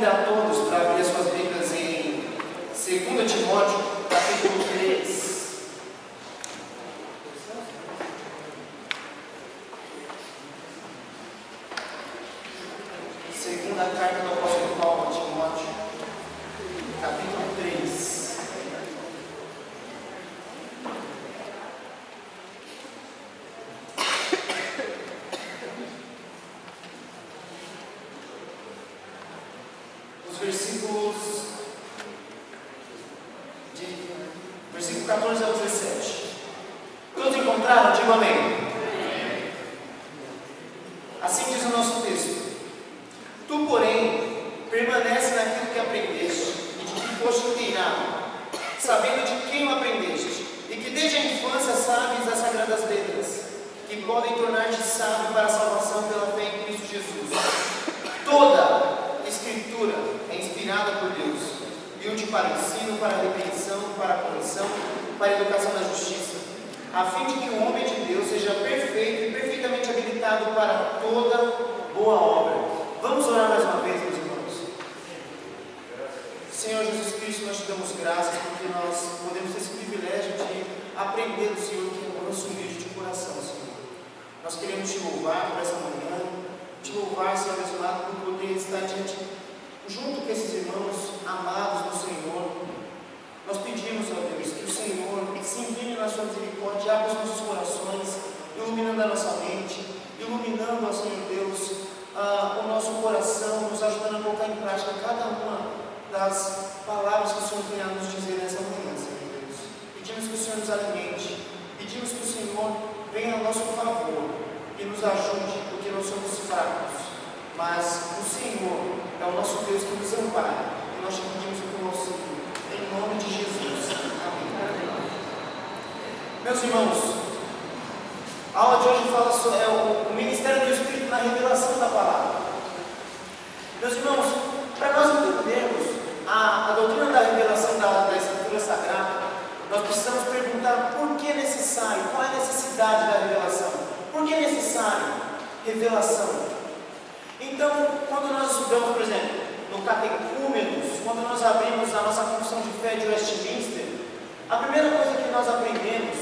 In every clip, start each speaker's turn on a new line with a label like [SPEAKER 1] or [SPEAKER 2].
[SPEAKER 1] convidar a todos para abrir as suas Bíblias em 2 Timóteo, capítulo 3. Segunda carta do apóstolo Paulo a Timóteo, capítulo 3. Versículo 14 ao 17. Todos encontraram? Digo amém. Assim diz o nosso texto: Tu, porém, permanece naquilo que aprendeste e de que foste inteirado, sabendo de quem o aprendeste, e que desde a infância sabes as sagradas letras, que podem tornar-te sábio para a salvação pela fé em Cristo Jesus. Toda Escritura é inspirada por Deus e útil para o ensino, para a repreensão, para a correção, para a educação na justiça, a fim de que o homem de Deus seja perfeito e perfeitamente habilitado para toda boa obra. Vamos orar mais uma vez, meus irmãos. Senhor Jesus Cristo, nós te damos graças porque nós podemos ter esse privilégio de aprender do Senhor, que é nosso humilde de coração, Senhor. Nós queremos te louvar por essa manhã, te louvar, Senhor abençoado, por poder estar junto com esses irmãos amados do Senhor. Nós pedimos, ó Deus, que o Senhor se incline na sua misericórdia, abra os nossos corações, iluminando a nossa mente, iluminando, ó Senhor Deus, o nosso coração, nos ajudando a colocar em prática cada uma das palavras que o Senhor tem a nos dizer nessa manhã, Senhor Deus. Pedimos que o Senhor nos alimente, pedimos que o Senhor venha a nosso favor e nos ajude, porque nós somos fracos, mas o Senhor é o nosso Deus que nos ampara, e nós te pedimos o nosso Senhor, em nome de Jesus. Amém. Meus irmãos, a aula de hoje fala sobre o ministério do Espírito na revelação da palavra. Meus irmãos, para nós entendermos a doutrina da revelação da Escritura Sagrada, nós precisamos perguntar por que é necessário, qual é a necessidade da revelação, por que é necessário revelação. Então, quando nós estudamos, por exemplo, no Catecúmenos, quando nós abrimos a nossa confissão de fé de Westminster, a primeira coisa que nós aprendemos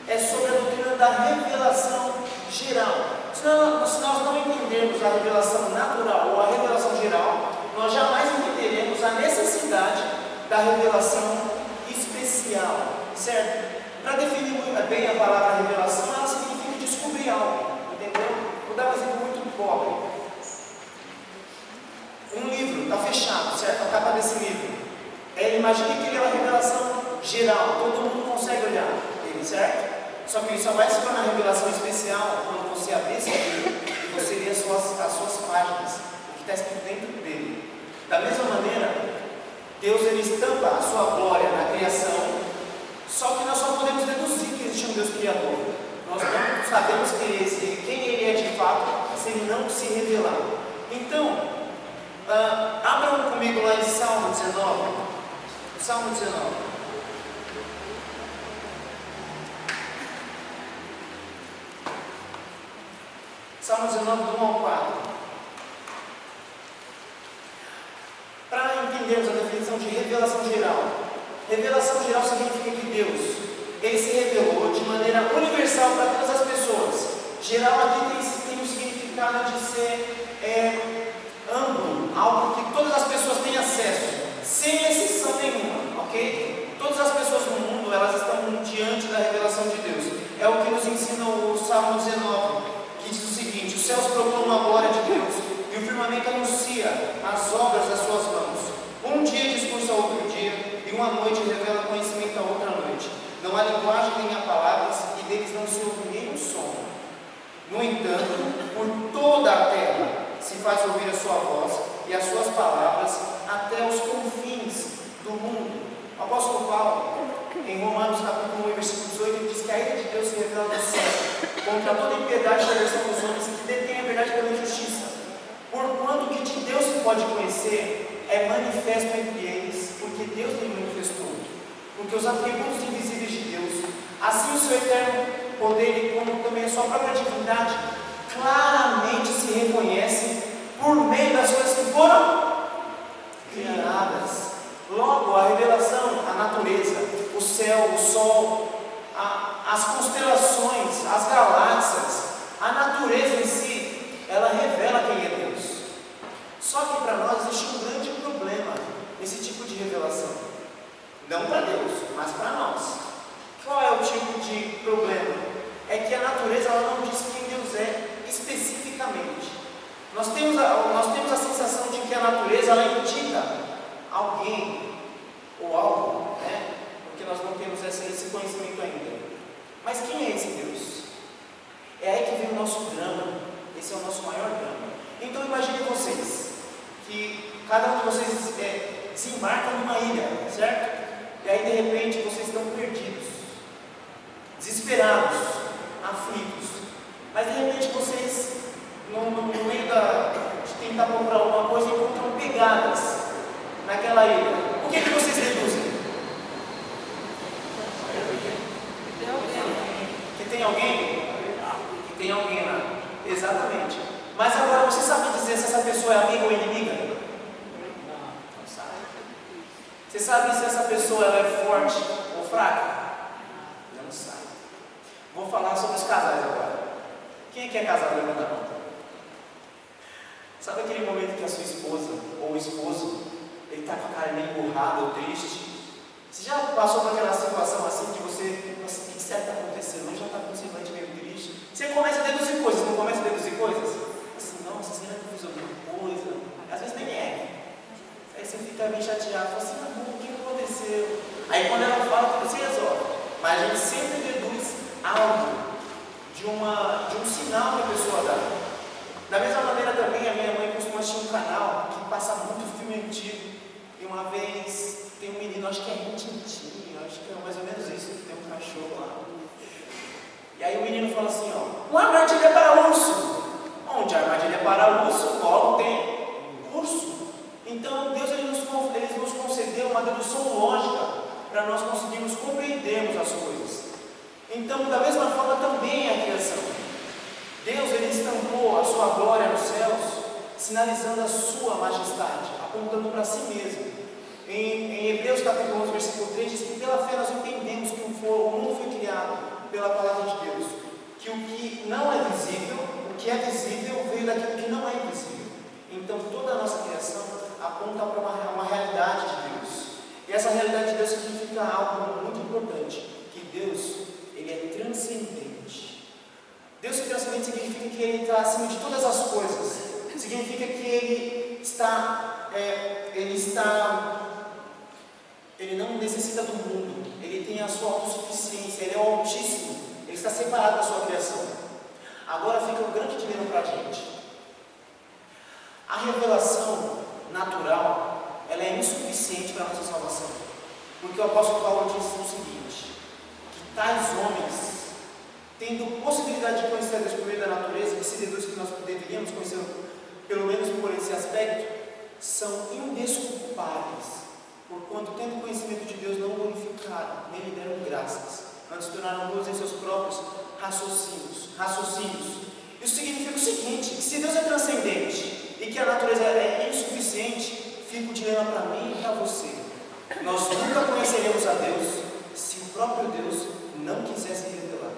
[SPEAKER 1] é sobre a doutrina da revelação geral. Se nós não entendermos a revelação natural ou a revelação geral, nós jamais entenderemos a necessidade da revelação especial, certo? Para definir muito bem a palavra revelação, ela significa descobrir algo, entendeu? Vou dar um exemplo muito pobre. Um livro está fechado, certo? A capa desse livro. Imagine que ele é uma revelação geral, todo mundo consegue olhar ele, certo? Só que ele só vai se tornar revelação especial quando você abrir esse livro e você ler as suas páginas, o que está escrito dentro dele. Da mesma maneira, Deus ele estampa a sua glória na criação, só que nós só podemos deduzir que existe um Deus criador. Nós não sabemos quem ele é de fato se ele não se revelar. Então, abram comigo lá em Salmo 19. Salmo 19. Salmo 19, do 1 ao 4. Para entendermos a definição de revelação geral. Revelação geral significa que Deus ele se revelou de maneira universal para todas as pessoas. Geral aqui tem o significado de ser amplo, algo que todas as pessoas têm acesso, sem exceção nenhuma, ok? Todas as pessoas no mundo, elas estão diante da revelação de Deus. É o que nos ensina o Salmo 19, que diz o seguinte: os céus proclamam a glória de Deus, e o firmamento anuncia as obras das suas mãos. Um dia discursa a outro dia, e uma noite revela conhecimento a outra noite. Não há linguagem nem há palavras, e deles não se ouve nenhum som. No entanto, por toda a terra se faz ouvir a sua voz e as suas palavras até os confins do mundo. O apóstolo Paulo, em Romanos capítulo 1, versículo 18, diz que a ira de Deus se revela do céu contra toda impiedade da versão dos homens que detém a verdade pela injustiça. Porquanto o que de Deus se pode conhecer é manifesto entre eles, porque Deus lhe manifestou. Porque os atributos invisíveis de Deus, assim o seu eterno poder e como também a sua própria divindade, claramente se reconhecem por meio das coisas que foram revelação, a natureza, o céu, o sol, as constelações, as galáxias, a natureza em si, ela revela quem é Deus. Só que para nós existe um grande problema nesse tipo de revelação. Não para Deus, mas para nós. Qual é o tipo de problema? É que a natureza ela não diz quem Deus é especificamente. Nós temos a sensação de que a natureza ela indica alguém ou algo, né? Porque nós não temos esse conhecimento ainda. Mas quem é esse Deus? É aí que vem o nosso drama. Esse é o nosso maior drama. Então imagine vocês, que cada um de vocês desembarca numa ilha, certo? E aí de repente vocês estão perdidos, desesperados, aflitos. Mas de repente vocês, no meio de tentar comprar alguma coisa, encontram pegadas naquela ilha. O que vocês deduzem? Que tem alguém? Que tem alguém lá. Exatamente. Mas agora você sabe dizer se essa pessoa é amiga ou inimiga? Não sabe. Você sabe se essa pessoa ela é forte ou fraca? Não sabe. Vou falar sobre os casais agora. Quem é que é casado? Levanta a mão. Sabe aquele momento que a sua esposa ou o esposo ele está com a cara meio emburrada ou triste? Você já passou por aquela situação assim que você, nossa, o que será que está acontecendo? Hoje já está com um semblante meio triste. Você começa a deduzir coisas, não começa a deduzir coisas? Assim, nossa, será que eu fiz alguma coisa? Às vezes nem é. Aí você fica meio chateado, fala assim, amor, o que aconteceu? Aí quando ela fala, tudo se resolve. Mas a gente sempre deduz algo de um sinal que a pessoa dá. Da mesma maneira também, a minha mãe costuma assistir um canal que passa muito filme antigo. E uma vez tem um menino, acho que é Rintintim, acho que é mais ou menos isso, que tem um cachorro lá. E aí o menino fala assim, ó, uma armadilha para urso. Onde a armadilha para urso, logo tem urso. Então Deus ele nos concedeu uma dedução lógica para nós conseguirmos compreendermos as coisas. Então, da mesma forma também é a criação. Deus ele estampou a sua glória nos céus, sinalizando a sua majestade, apontando para si mesmo. Em Hebreus capítulo 11, versículo 3, diz que pela fé nós entendemos que o mundo foi criado pela palavra de Deus, que o que não é visível, o que é visível veio daquilo que não é invisível. Então toda a nossa criação aponta para uma realidade de Deus. E essa realidade de Deus significa algo muito importante, que Deus ele é transcendente. Deus ser transcendente significa que Ele está acima de todas as coisas. Significa que Ele não necessita do mundo. Ele tem a sua autossuficiência. Ele é o Altíssimo. Ele está separado da sua criação. Agora fica um grande dilema para a gente. A revelação natural, ela é insuficiente para a nossa salvação. Porque o apóstolo Paulo diz o seguinte, que tais homens, tendo possibilidade de conhecer a Deus por meio da natureza, que se deduz que nós deveríamos conhecer pelo menos por esse aspecto, são indesculpáveis, porquanto tendo conhecimento de Deus não glorificaram, nem lhe deram graças, antes tornaram nulos em seus próprios raciocínios. Isso significa o seguinte, que se Deus é transcendente e que a natureza é insuficiente, fica o dilema para mim e para você. Nós nunca conheceremos a Deus se o próprio Deus não quiser se revelar.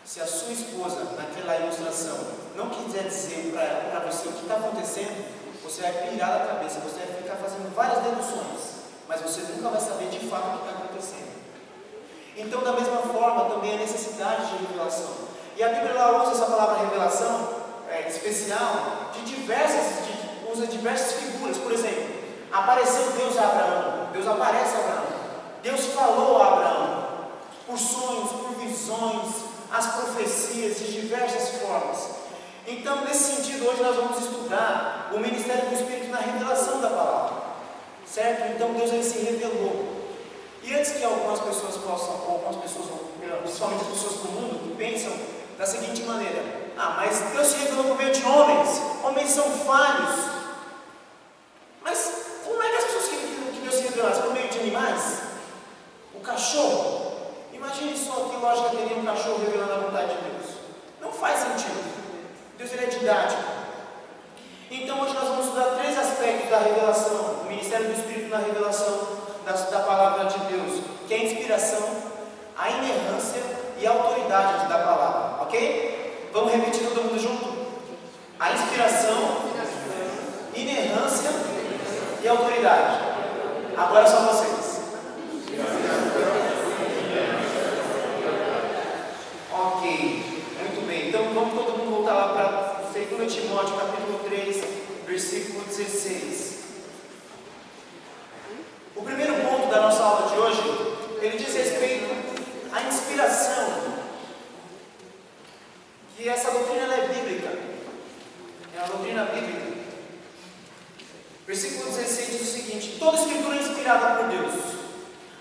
[SPEAKER 1] Se a sua esposa, naquela ilustração, não quiser dizer para você o que está acontecendo, você vai pirar a cabeça, você vai ficar fazendo várias deduções, mas você nunca vai saber de fato o que está acontecendo. Então, da mesma forma, também a necessidade de revelação. E a Bíblia ela usa essa palavra revelação especial usa diversas figuras. Por exemplo, apareceu Deus a Abraão, Deus aparece a Abraão, Deus falou a Abraão, por sonhos, por visões, as profecias de diversas formas. Então, nesse sentido, hoje nós vamos estudar o ministério do Espírito na revelação da palavra, certo? Então Deus ele se revelou. E antes que algumas pessoas principalmente as pessoas do mundo, pensam da seguinte maneira: mas Deus se revelou por meio de homens, homens são falhos. Mas como é que as pessoas queriam que Deus se revelasse? Por meio de animais? O cachorro? Imagine só que lógica teria um cachorro revelando a vontade de Deus. Não faz sentido. Deus ele é didático. Então hoje nós vamos estudar 3 aspectos da revelação, o ministério do Espírito na revelação da palavra de Deus, que é a inspiração, a inerrância e a autoridade da palavra, ok? Vamos repetir todo mundo junto? A inspiração, inerrância e autoridade. Agora são vocês. Ok, muito bem. Então vamos todo mundo voltar lá para 2 Timóteo capítulo 3, versículo 16. O primeiro ponto da nossa aula de hoje, ele diz respeito à inspiração, que essa doutrina ela é bíblica, é uma doutrina bíblica. Versículo 16 diz o seguinte: toda escritura é inspirada por Deus.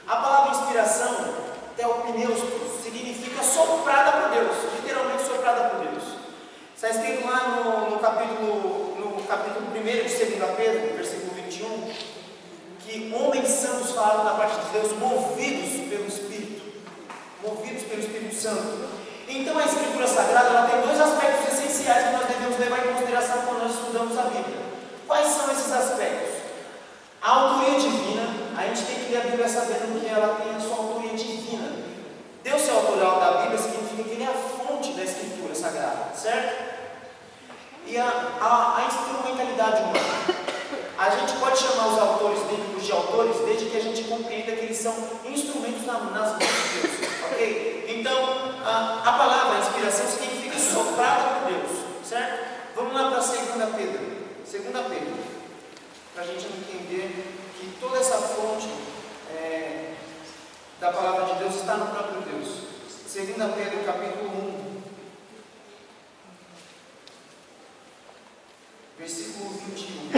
[SPEAKER 1] A palavra inspiração, theopneustos, significa soprada por Deus, literalmente soprada por Deus. Está escrito lá no capítulo 1 de 2 Pedro, versículo 21, que homens santos falaram da parte de Deus, movidos pelo Espírito Santo. Então a Escritura Sagrada ela tem dois aspectos essenciais que nós devemos levar em consideração quando nós estudamos a Bíblia. Quais são esses aspectos? A autoria divina, a gente tem que ler a Bíblia sabendo que ela tem a sua autoria divina. Deus ser autoral da Bíblia significa que Ele é a fonte da Escritura Sagrada, certo? E a instrumentalidade humana. A gente pode chamar os autores bíblicos de autores desde que a gente compreenda que eles são instrumentos nas mãos de Deus, ok? Então, a palavra inspiração significa soprada por Deus, certo? Vamos lá para 2 Pedro. 2 Pedro, para a gente entender que toda essa fonte da palavra de Deus está no próprio Deus. 2 Pedro, capítulo 1, versículo 21.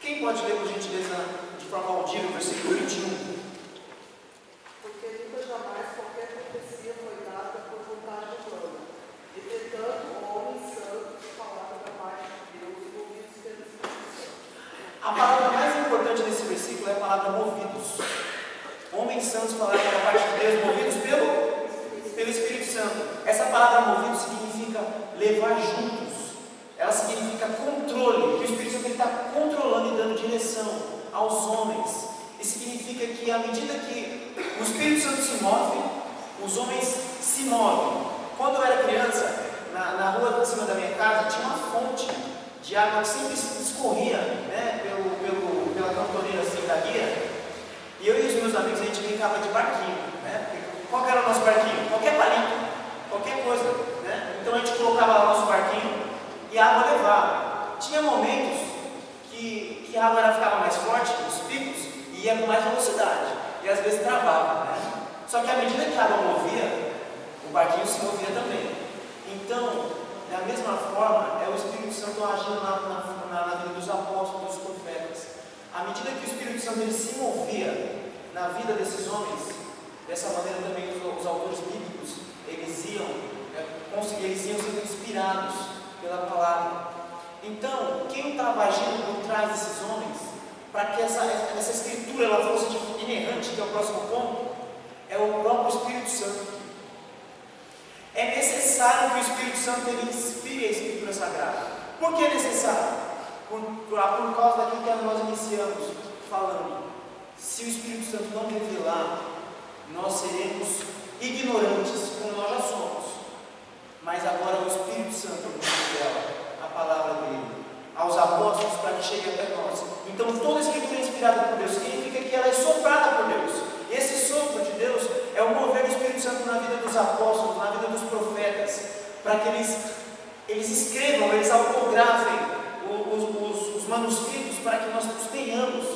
[SPEAKER 1] Quem pode ler, por gentileza, de forma audível, o versículo 21?
[SPEAKER 2] Porque nunca jamais qualquer profecia foi dada por vontade humana. Entretanto, homens santos falaram da parte de Deus, movidos pelo Espírito Santo.
[SPEAKER 1] A palavra mais importante desse versículo é a palavra movidos. Homens santos falaram da parte de Deus, movidos pelo Espírito Santo. Essa palavra movidos significa levar juntos. Ela significa controle, que o Espírito Santo está controlando e dando direção aos homens. Isso significa que à medida que o Espírito Santo se move, os homens se movem. Quando eu era criança, na rua de cima da minha casa, tinha uma fonte de água que sempre escorria, né, pela cantoneira assim da guia. E eu e os meus amigos, a gente brincava de barquinho, né? Qual que era o nosso barquinho? Qualquer palito, qualquer coisa, né? Então a gente colocava lá o nosso barquinho e a água levava. Tinha momentos que a água ficava mais forte, os picos, e ia com mais velocidade, e às vezes travava, né? Só que à medida que a água movia, o barquinho se movia também. Então, da mesma forma, é o Espírito Santo agindo na vida dos apóstolos, dos profetas. À medida que o Espírito Santo ele se movia na vida desses homens, dessa maneira também os autores bíblicos, eles iam sendo inspirados pela palavra. Então, quem estava agindo por trás desses homens, para que essa escritura ela fosse inerrante, que é o próximo ponto, é o próprio Espírito Santo. É necessário que o Espírito Santo ele inspire a Escritura Sagrada. Por que é necessário? Por causa daquilo que nós iniciamos falando. Se o Espírito Santo não revelar, nós seremos ignorantes, como nós já somos. Mas agora o Espírito Santo nos revela a palavra dele aos apóstolos para que chegue até nós. Então toda a Escritura é inspirada por Deus, significa que ela é soprada por Deus. E esse sopro de Deus é o mover do Espírito Santo na vida dos apóstolos, na vida dos profetas, para que eles escrevam, eles autografem os manuscritos para que nós os tenhamos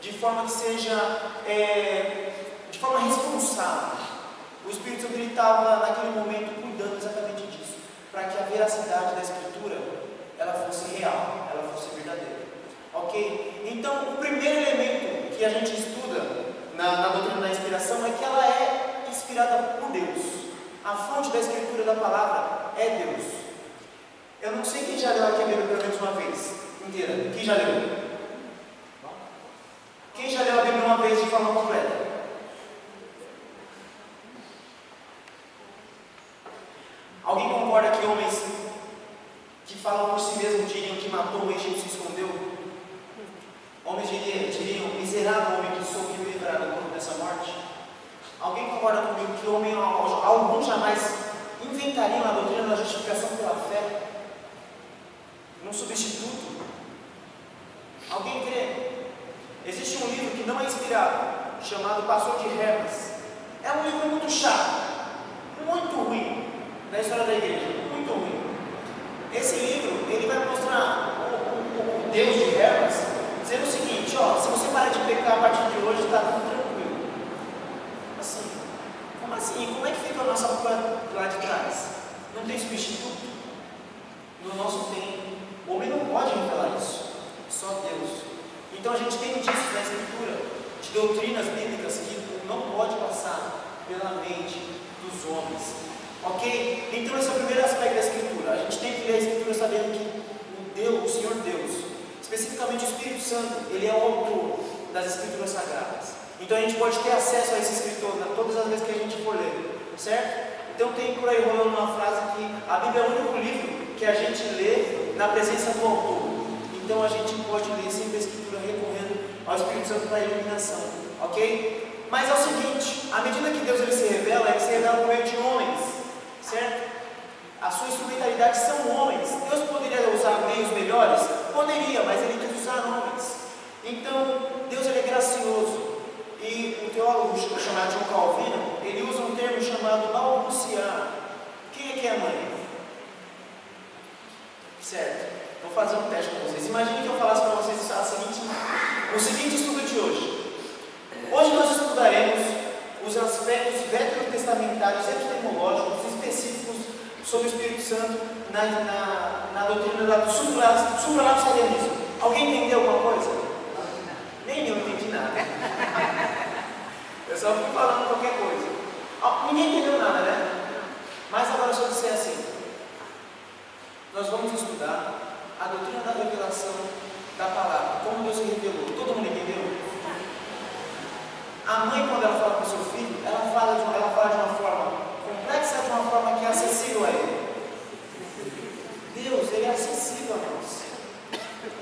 [SPEAKER 1] de forma que seja de forma responsável. O Espírito Santo estava naquele momento cuidando exatamente disso, para que a veracidade da Escritura ela fosse real, ela fosse verdadeira. Ok? Então, o primeiro elemento que a gente estuda na doutrina da inspiração é que ela é inspirada por Deus. A fonte da Escritura da palavra é Deus. Eu não sei quem já leu aqui a Bíblia pelo menos uma vez inteira. Quem já leu? Quem já leu a Bíblia uma vez de forma completa? Alguém concorda que homens que falam por si mesmos diriam que matou o egípcio concorda comigo que alguns jamais inventariam a doutrina da justificação pela fé? Um substituto? Alguém crê? Existe um livro que não é inspirado, chamado Pastor de Hermas. É um livro muito chato, muito ruim, da história da igreja, muito ruim. Esse livro, ele vai mostrar o Deus de Hermas, dizendo o seguinte: ó, se você parar de pecar a partir de hoje, está tudo tranquilo. Assim, como assim? Como é que fica a nossa culpa lá de trás? Não tem substituto? No nosso tempo, o homem não pode revelar isso, só Deus. Então a gente tem disso na Escritura, de doutrinas bíblicas que não pode passar pela mente dos homens. Ok? Então esse é o primeiro aspecto da Escritura. A gente tem que ler a Escritura sabendo que o Senhor Deus, especificamente o Espírito Santo, Ele é o autor das Escrituras Sagradas. Então a gente pode ter acesso a esse escritor todas as vezes que a gente for ler, certo? Então tem por aí rolando uma frase que a Bíblia é o único livro que a gente lê na presença do autor. Então a gente pode ler sempre a Escritura recorrendo ao Espírito Santo para a iluminação, ok? Mas é o seguinte, à medida que Deus ele se revela por meio de homens, certo? A sua instrumentalidade são homens. Deus poderia usar meios melhores? Poderia, mas Ele quis usar homens. Então, Deus ele é gracioso. E um teólogo chamado John Calvino, ele usa um termo chamado balbuciar. Quem é que é mãe? Certo? Vou fazer um teste com vocês. Imagine que eu falasse para vocês o seguinte estudo de hoje. Hoje nós estudaremos os aspectos veterotestamentários epistemológicos específicos sobre o Espírito Santo na doutrina do supralapsarianismo. Alguém entendeu alguma coisa? Nem eu entendi nada. Eu só fui falando qualquer coisa. Ninguém entendeu nada, né? Mas agora se eu disser assim, nós vamos estudar a doutrina da revelação da palavra, como Deus se revelou. Todo mundo entendeu? A mãe, quando ela fala para o seu filho, ela fala de uma forma complexa, de uma forma que é acessível a ele. Deus, ele é acessível a nós.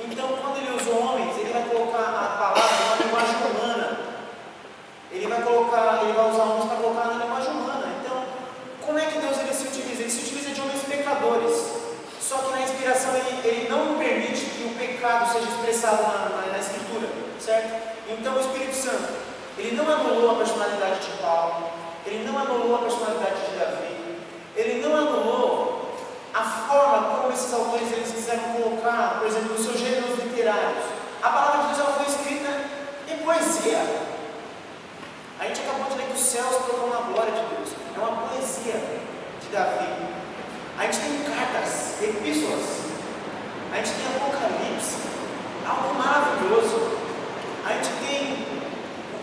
[SPEAKER 1] Então, quando ele usa homens, ele vai colocar a palavra numa linguagem humana. Ele vai usar homens para colocar na linguagem humana. Então, como é que Deus ele se utiliza? Ele se utiliza de homens pecadores. Só que na inspiração ele não permite que o pecado seja expressado na Escritura, certo? Então o Espírito Santo, ele não anulou a personalidade de Paulo, ele não anulou a personalidade de Davi, ele não anulou a forma como esses autores eles quiseram colocar, por exemplo, os seus gêneros literários. A palavra de Deus ela foi escrita em poesia. A gente acabou de ler que os céus proclamam a glória de Deus. É uma poesia de Davi. A gente tem cartas, epístolas, a gente tem Apocalipse, algo maravilhoso. A gente tem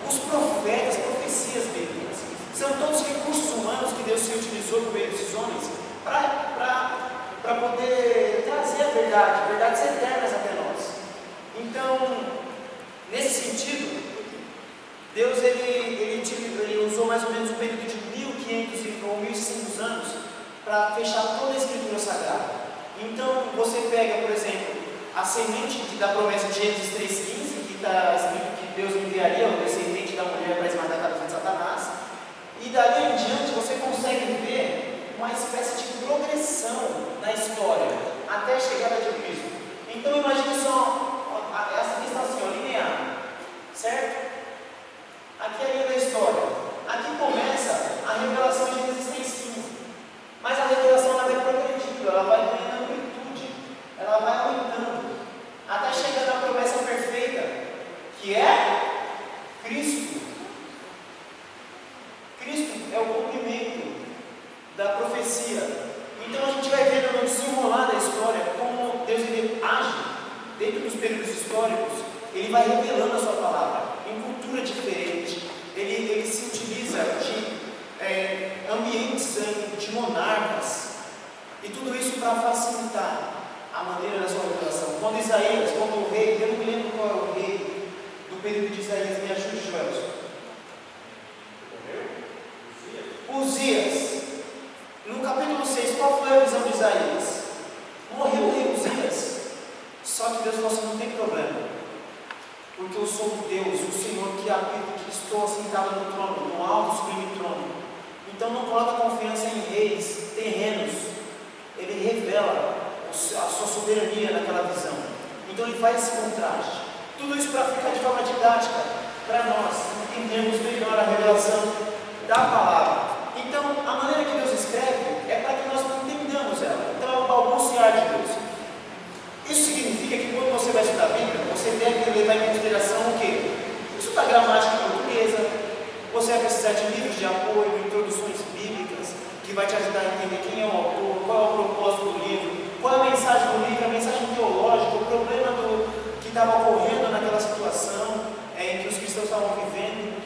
[SPEAKER 1] os profetas, profecias bíblicas. São todos recursos humanos que Deus se utilizou por meio desses homens para poder trazer a verdades eternas até nós. Então, nesse sentido, Deus ele usou mais ou menos um período de 1500 ou 1500 anos para fechar toda a Escritura Sagrada. Então, você pega, por exemplo, a semente da promessa de Gênesis 3,15, que está escrito que Deus enviaria o descendente da mulher para esmagar a cabeça de Satanás, e dali em diante você consegue ver uma espécie de progressão na história, até a chegada de Cristo. Então, imagine só, essa lista assim, linear, certo? Aqui é a linha da história. Aqui começa a revelação de Gênesis 3,15. Mas a revelação ela vai progredindo, ela vai ganhando amplitude, ela vai aumentando, até chegar na promessa perfeita, que é Cristo. Cristo é o cumprimento da profecia. Então a gente vai vendo no desenrolar da história como Deus ele age dentro dos períodos históricos. Ele vai revelando a sua palavra em cultura diferente. Ele se utiliza de ambientes de monarcas, e tudo isso para facilitar a maneira da sua revelação. Quando Isaías, quando o rei, eu não me lembro qual é o rei do período de Isaías, me ajude, Joelson. Uzias. No capítulo 6, qual foi a visão de Isaías? Morreu o rei Uzias. Só que Deus falou assim: não tem problema, porque eu sou o Deus, o Senhor que habita, que estou assentado no trono, no alto sublime trono. Então não coloca confiança em reis, terrenos. Ele revela a sua soberania naquela visão. Então ele faz esse contraste. Tudo isso para ficar de forma didática, para nós entendermos melhor a revelação da palavra. Então, a maneira que Deus escreve é para que nós entendamos ela. Então, é o balbuciar de Deus. Isso significa que quando você vai estudar a Bíblia, você deve levar em consideração o quê? Estudar gramática portuguesa, você vai precisar de livros de apoio, introduções bíblicas, que vai te ajudar a entender quem é o autor, qual é o propósito do livro, qual é a mensagem do livro, a mensagem teológica, o problema que estava ocorrendo naquela situação em que os cristãos estavam vivendo.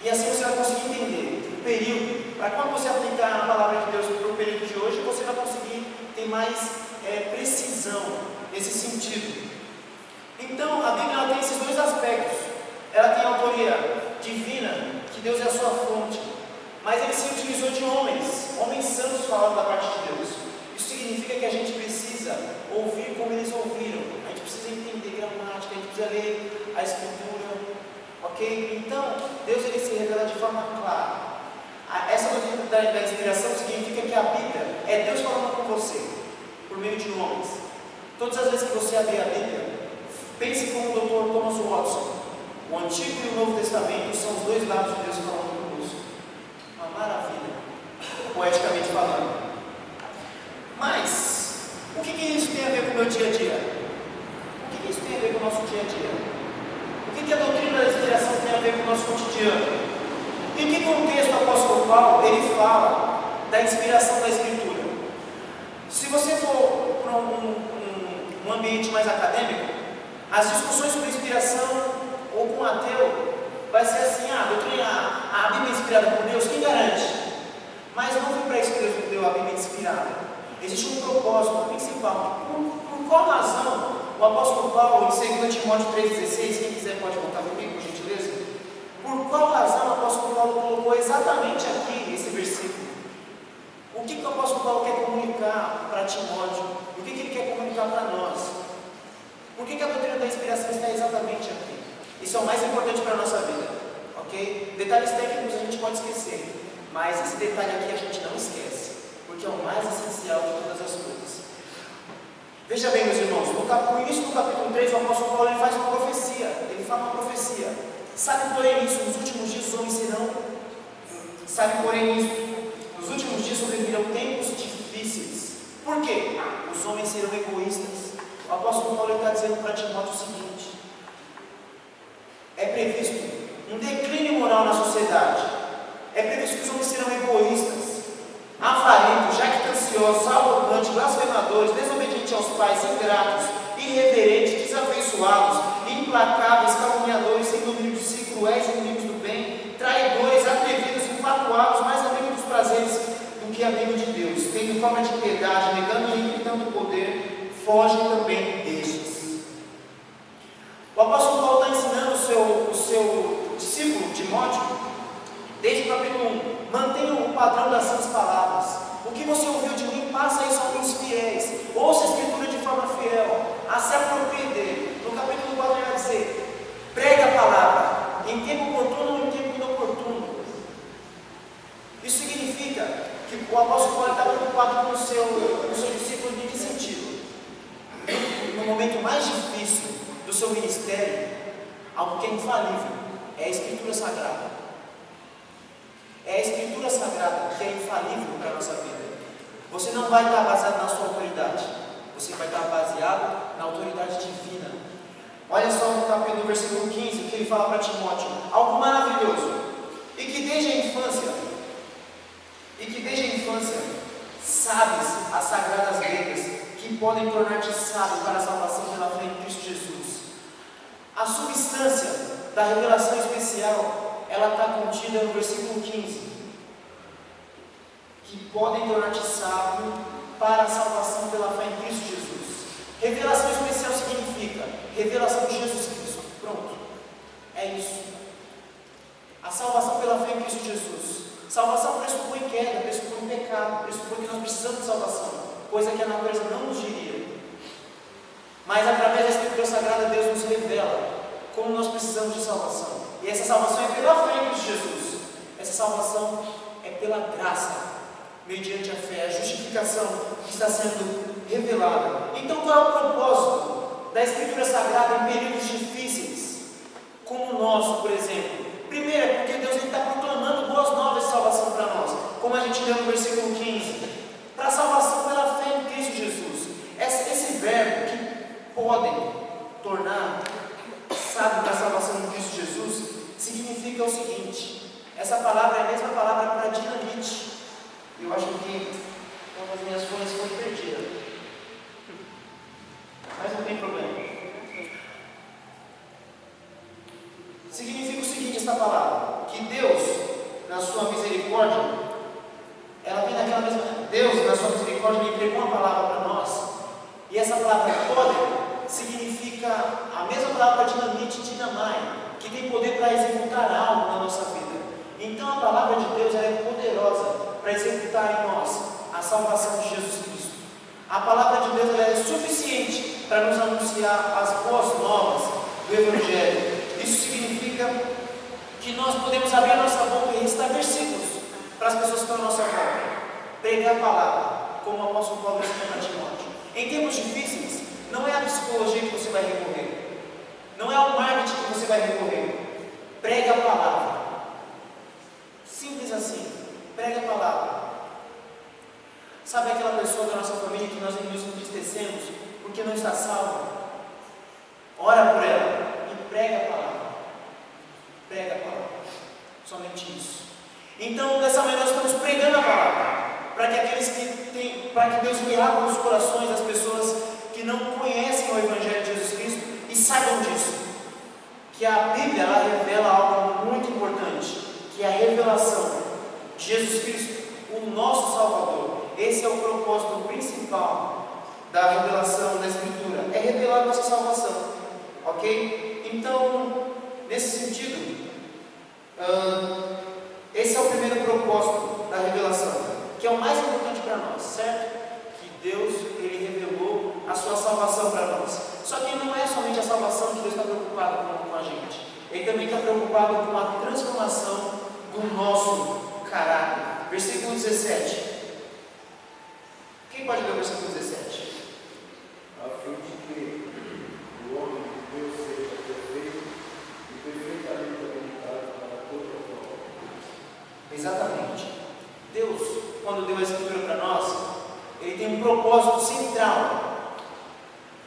[SPEAKER 1] E assim você vai conseguir entender o período, para quando você aplicar a palavra de Deus para o período de hoje, você vai conseguir ter mais precisão nesse sentido. Então, a Bíblia ela tem esses dois aspectos. Ela tem a autoria divina, que Deus é a sua fonte, mas ele se utilizou de homens santos falando da parte de Deus. Isso significa que a gente precisa ouvir como eles ouviram, a gente precisa entender gramática, a gente precisa ler a Escritura, ok? Então, Deus ele se revela de forma clara. Essa doutrina da inspiração significa que a Bíblia é Deus falando com você, por meio de homens. Todas as vezes que você abrir a Bíblia, pense como o Dr. Thomas Watson. O Antigo e o Novo Testamento são os dois lados de Deus falando conosco. Uma maravilha, poeticamente falando. Mas, o que isso tem a ver com o meu dia a dia? O que isso tem a ver com o nosso dia a dia? O que a doutrina da inspiração tem a ver com o nosso cotidiano? Em que contexto o apóstolo Paulo ele fala da inspiração da Escritura? Se você for para um ambiente mais acadêmico, as discussões sobre inspiração ou com um ateu vai ser assim: a Bíblia é inspirada por Deus, quem garante? Mas não foi para isso que Deus deu a Bíblia inspirada. Existe um propósito principal. Por qual razão o apóstolo Paulo, em 2 Timóteo 3,16, quem quiser pode voltar comigo, por gentileza? Por qual razão o apóstolo Paulo colocou exatamente aqui esse versículo? O que o apóstolo Paulo quer comunicar para Timóteo? O que ele quer comunicar para nós? Por que a doutrina da inspiração está exatamente aqui? Isso é o mais importante para a nossa vida, ok? Detalhes técnicos a gente pode esquecer, mas esse detalhe aqui a gente não esquece, porque é o mais essencial de todas as coisas. Veja bem, meus irmãos, no início do capítulo 3, o apóstolo Paulo ele faz uma profecia, ele fala uma profecia. Sabe, porém, isso, nos últimos dias os homens serão. Sabe, porém, isso, nos últimos dias sobrevirão tempos difíceis. Por quê? Os homens serão egoístas. O apóstolo Paulo está dizendo para Timóteo o seguinte: é previsto um declínio moral na sociedade. É previsto que os homens serão egoístas, avarentos, jactanciosos, arrogantes, blasfemadores, desobedientes aos pais, ingratos, irreverentes, desafeiçoados, implacáveis, caluniadores, sem domínio de si, cruéis, inimigos do bem, traidores, atrevidos, infatuados, mais amigos dos prazeres do que amigo de Deus, tendo forma de piedade, negando e tanto poder, fogem também destes. O apóstolo Paulo está ensinando o seu discípulo Timóteo, desde o capítulo 1, mantenha o padrão das santas palavras. O que você ouviu de mim, passa isso a alguns fiéis. Ouça a Escritura de forma fiel, a se aproprie dele. No capítulo 4 ele vai dizer: prega a palavra, em tempo oportuno ou em tempo inoportuno. Isso significa que o apóstolo Paulo está preocupado com o seu discípulo em que sentido? No momento mais difícil do seu ministério, algo que é infalível é a Escritura Sagrada. É a Escritura Sagrada que é infalível para a nossa vida. Você não vai estar baseado na sua autoridade, você vai estar baseado na autoridade divina. Olha só no versículo 15, o que ele fala para Timóteo: algo maravilhoso, e que desde a infância sabes as sagradas letras que podem tornar-te sábio para a salvação pela fé em Cristo Jesus. A substância da revelação especial, ela está contida no versículo 15, que podem tornar-te sábio para a salvação pela fé em Cristo Jesus. Revelação especial significa revelação de Jesus Cristo. Pronto, é isso. A salvação pela fé em Cristo Jesus. Salvação pressupõe queda, pressupõe pecado, pressupõe que nós precisamos de salvação, coisa que a natureza não nos diria. Mas através da Escritura Sagrada, Deus nos revela como nós precisamos de salvação. E essa salvação é pela fé em Cristo Jesus. Essa salvação é pela graça, mediante a fé, a justificação que está sendo revelada. Então, qual é o propósito da Escritura Sagrada em períodos difíceis, como o nosso, por exemplo? Primeiro, é porque Deus está proclamando boas novas de salvação para nós, como a gente leu no versículo 15, para a salvação pela fé em Cristo Jesus. Esse verbo que podem tornar sábio para a salvação em Cristo Jesus, significa o seguinte: essa palavra é a mesma palavra para dinamite. Eu acho que uma das minhas folhas foi perdida, mas não tem problema. Significa o seguinte, essa palavra, que Deus, na sua misericórdia, ela vem daquela mesma. Deus, na sua misericórdia, me entregou uma palavra para nós, e essa palavra poder significa a mesma palavra dinamite, dinamai, que tem poder para executar algo na nossa vida. Então a palavra de Deus ela é poderosa para executar em nós a salvação de Jesus Cristo. A palavra de Deus ela é suficiente para nos anunciar as boas novas do Evangelho. Isso significa que nós podemos abrir a nossa boca e recitar versículos para as pessoas que estão à nossa volta, pregar a palavra, como o apóstolo Paulo ensinou para Timóteo. Em tempos difíceis, não é a psicologia que você vai recorrer, não é ao marketing que você vai recorrer. Prega a palavra. Simples assim. Prega a palavra. Sabe aquela pessoa da nossa família que nós nos entristecemos porque não está salva? Ora por ela e prega a palavra. Prega a palavra. Somente isso. Então, dessa maneira, nós estamos pregando a palavra para que aqueles para que Deus lhe abra os corações das pessoas que não conhecem o Evangelho de Jesus Cristo e saibam disso, que a Bíblia ela revela algo muito importante, que é a revelação de Jesus Cristo, o nosso Salvador. Esse é o propósito principal da revelação da Escritura, é revelar a nossa salvação, ok? Então, nesse sentido, esse é o primeiro propósito da revelação, que é o mais importante para nós, certo? Que Deus, Ele revelou a sua salvação para nós. Só que não é somente a salvação que Deus está preocupado com a gente. Ele também está preocupado com a transformação do nosso caráter. Versículo 17. Quem pode ler o versículo 17?
[SPEAKER 3] A fim de que o homem de Deus seja perfeito e perfeitamente habilitado para toda a obra.
[SPEAKER 1] Exatamente. Deus, quando deu a Escritura para nós, Ele tem um propósito central.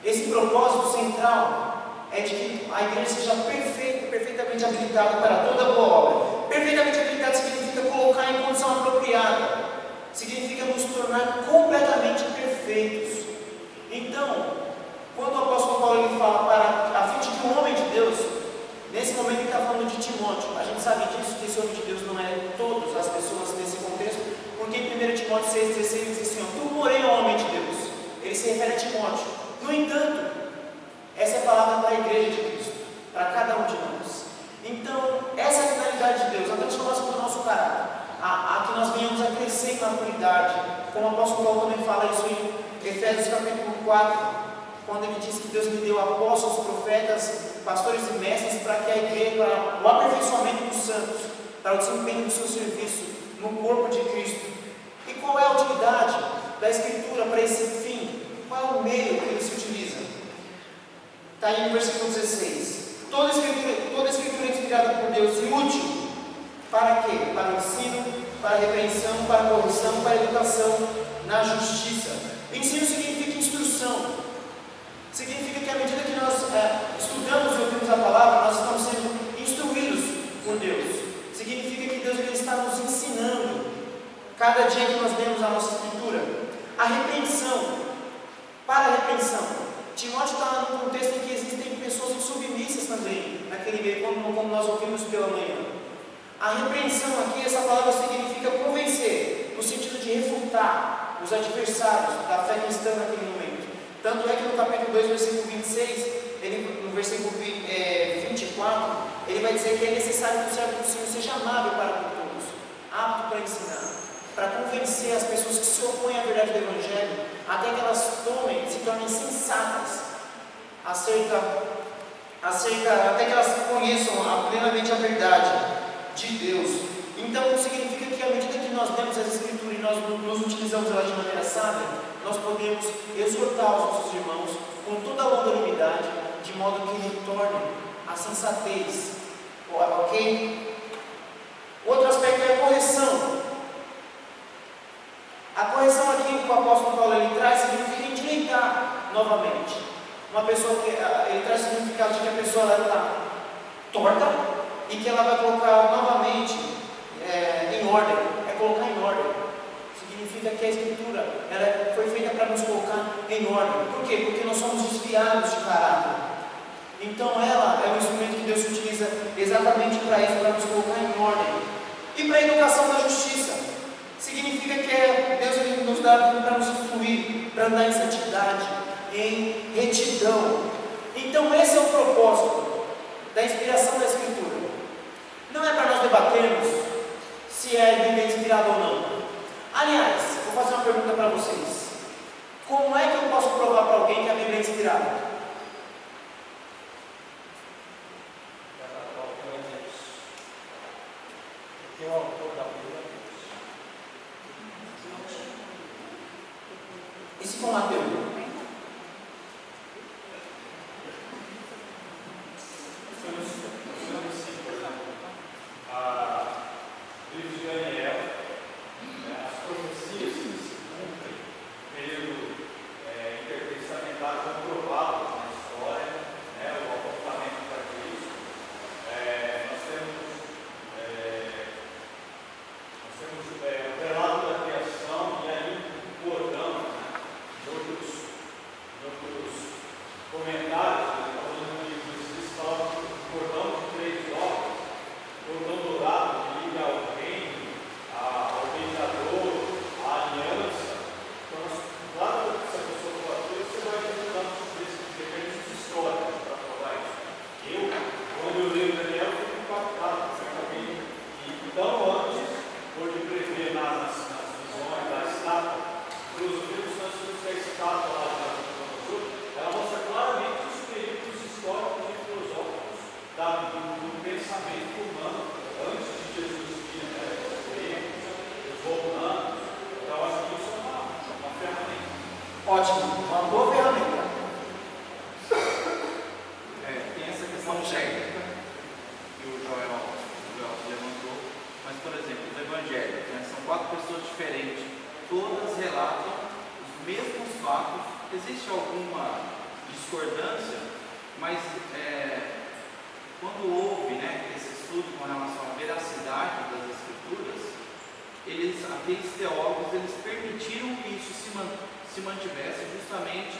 [SPEAKER 1] Esse propósito central é de que a igreja seja perfeita, perfeitamente habilitada para toda boa obra. Perfeitamente habilitada significa colocar em condição apropriada, significa nos tornar completamente perfeitos. Então, quando o apóstolo Paulo ele fala a fim de que o homem de Deus, nesse momento ele está falando de Timóteo. A gente sabe disso, que esse homem de Deus não é todas as pessoas nesse contexto, porque em 1 Timóteo 6,16 diz assim: tu, porém, é o homem de Deus. Ele se refere a Timóteo. No entanto, essa é a palavra para a igreja de Cristo, para cada um de nós. Então, essa é a finalidade de Deus, a transformação do nosso caráter, a que nós venhamos a crescer em maturidade, como o apóstolo Paulo também fala isso em Efésios capítulo 4, quando ele diz que Deus me deu apóstolos, profetas, pastores e mestres para que a igreja, para o aperfeiçoamento dos santos, para o desempenho do seu serviço no corpo de Cristo. E qual é a utilidade da Escritura para esse fim? Qual é o meio que ele se utiliza? Está aí no versículo 16. Toda escritura é inspirada por Deus e útil para quê? Para o ensino, para a repreensão, para a correção, para a educação na justiça. Ensino significa instrução. Significa que à medida que nós estudamos e ouvimos a palavra, nós estamos sendo instruídos por Deus. Significa que Deus ele está nos ensinando cada dia que nós lemos a nossa Escritura. A repreensão. Para a repreensão. Timóteo está num contexto em que existem pessoas insubmissas também, naquele meio, como nós ouvimos pela manhã. A repreensão aqui, essa palavra significa convencer, no sentido de refutar os adversários da fé cristã naquele momento. Tanto é que no capítulo 2, versículo 26, no versículo 24, ele vai dizer que é necessário que o servo do Senhor seja amável para com todos, apto para ensinar, para convencer as pessoas que se opõem à verdade do Evangelho, até que elas se tornem sensatas até que elas conheçam plenamente a verdade de Deus. Então significa que à medida que nós lemos as Escrituras e nós nos utilizamos elas de maneira sábia, nós podemos exortar os nossos irmãos com toda a longanimidade, de modo que retornem à sensatez. Ok? Outro aspecto é a correção. A correção aqui que o apóstolo Paulo ele traz significa endireitar novamente. Uma pessoa que ele traz o significado de que a pessoa está torta e que ela vai colocar novamente em ordem. É colocar em ordem. Significa que a Escritura ela foi feita para nos colocar em ordem. Por quê? Porque nós somos desviados de caráter. Então ela é um instrumento que Deus utiliza exatamente para isso, para nos colocar em ordem. E para a educação da justiça. Significa que Deus ele nos dá para nos influir, para andar em santidade, em retidão. Então esse é o propósito da inspiração da Escritura. Não é para nós debatermos se a Bíblia é inspirada ou não. Aliás, vou fazer uma pergunta para vocês. Como é que eu posso provar para alguém que a Bíblia é inspirada?
[SPEAKER 3] O autor da Bíblia.
[SPEAKER 1] E se for Mateus?
[SPEAKER 3] Livro de Daniel, as profecias que se cumprem, período intertestamentário comprovado na história, o apontamento para Cristo. Nós temos o relato da criação e aí o cordão, de outros comentários, falando de livros históricos, o cordão de 3 obras, cordão dourado que liga ao reino, ao mediador, à aliança. Então, claro, se a pessoa for ateu, você vai estudar sobre isso, referências históricas para provar isso. Quando eu leio Daniel, eu fico impactado, certamente. E tão antes, por de prever nas visões da estátua, filosofia dos santos que a estátua lá de Nabucodonosor, ela mostra claramente os períodos históricos e filosóficos do pensamento humano antes de Jesus vir, os romanos. Então, acho que isso é uma ferramenta.
[SPEAKER 1] Ótimo, uma boa ferramenta.
[SPEAKER 4] Tem essa questão técnica que o Joel levantou, mas, por exemplo, os evangelhos, são 4 pessoas diferentes, todas relatam os mesmos fatos. Existe alguma discordância, mas quando houve esse estudo com relação à veracidade das Escrituras, aqueles teólogos permitiram que isso se mantivesse justamente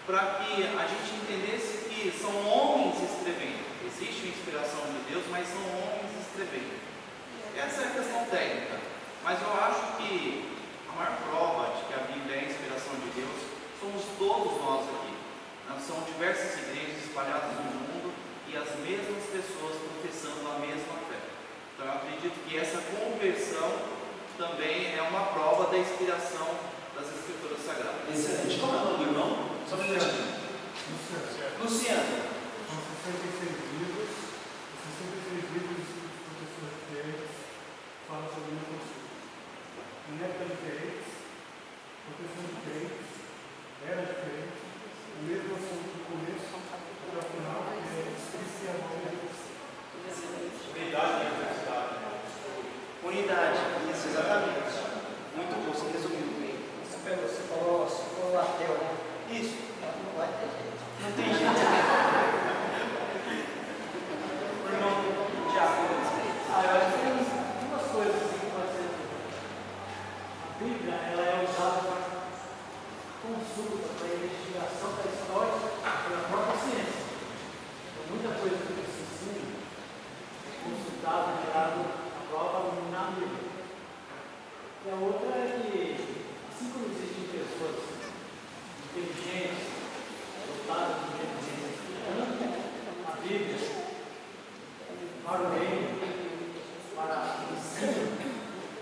[SPEAKER 4] para que a gente entendesse que são homens escrevendo. Existe a inspiração de Deus, mas são homens escrevendo. Essa é a questão técnica, mas eu acho que a maior prova de que a Bíblia é a inspiração de Deus somos todos nós aqui. São diversas igrejas espalhadas no mundo e as mesmas pessoas professando a mesma fé. Então eu acredito que essa conversão também é uma prova da inspiração das Escrituras Sagradas.
[SPEAKER 1] Excelente. Como é o nome do irmão? Só um minutinho. Luciano.
[SPEAKER 5] São 66 livros, os professores diferentes falam sobre o mesmo assunto. Em épocas diferentes, professores diferentes, eras diferentes, o mesmo assunto do começo para o final,
[SPEAKER 3] Unidade e diversidade.
[SPEAKER 1] Unidade, isso, exatamente. Muito bom, você resumiu bem.
[SPEAKER 6] Você falou ateu, né?
[SPEAKER 1] Isso.
[SPEAKER 6] Não vai ter jeito.
[SPEAKER 1] Não tem jeito. O irmão Tiago.
[SPEAKER 6] Eu acho que tem duas coisas que pode ser. A Bíblia ela é usada para consulta, para investigação da história pela própria ciência. Então, muita coisa que se ensina é consultada, tirada a prova na Bíblia. E a outra é que, assim como existem pessoas inteligentes, dotadas de inteligência, estudando a Bíblia para o reino, para o ensino,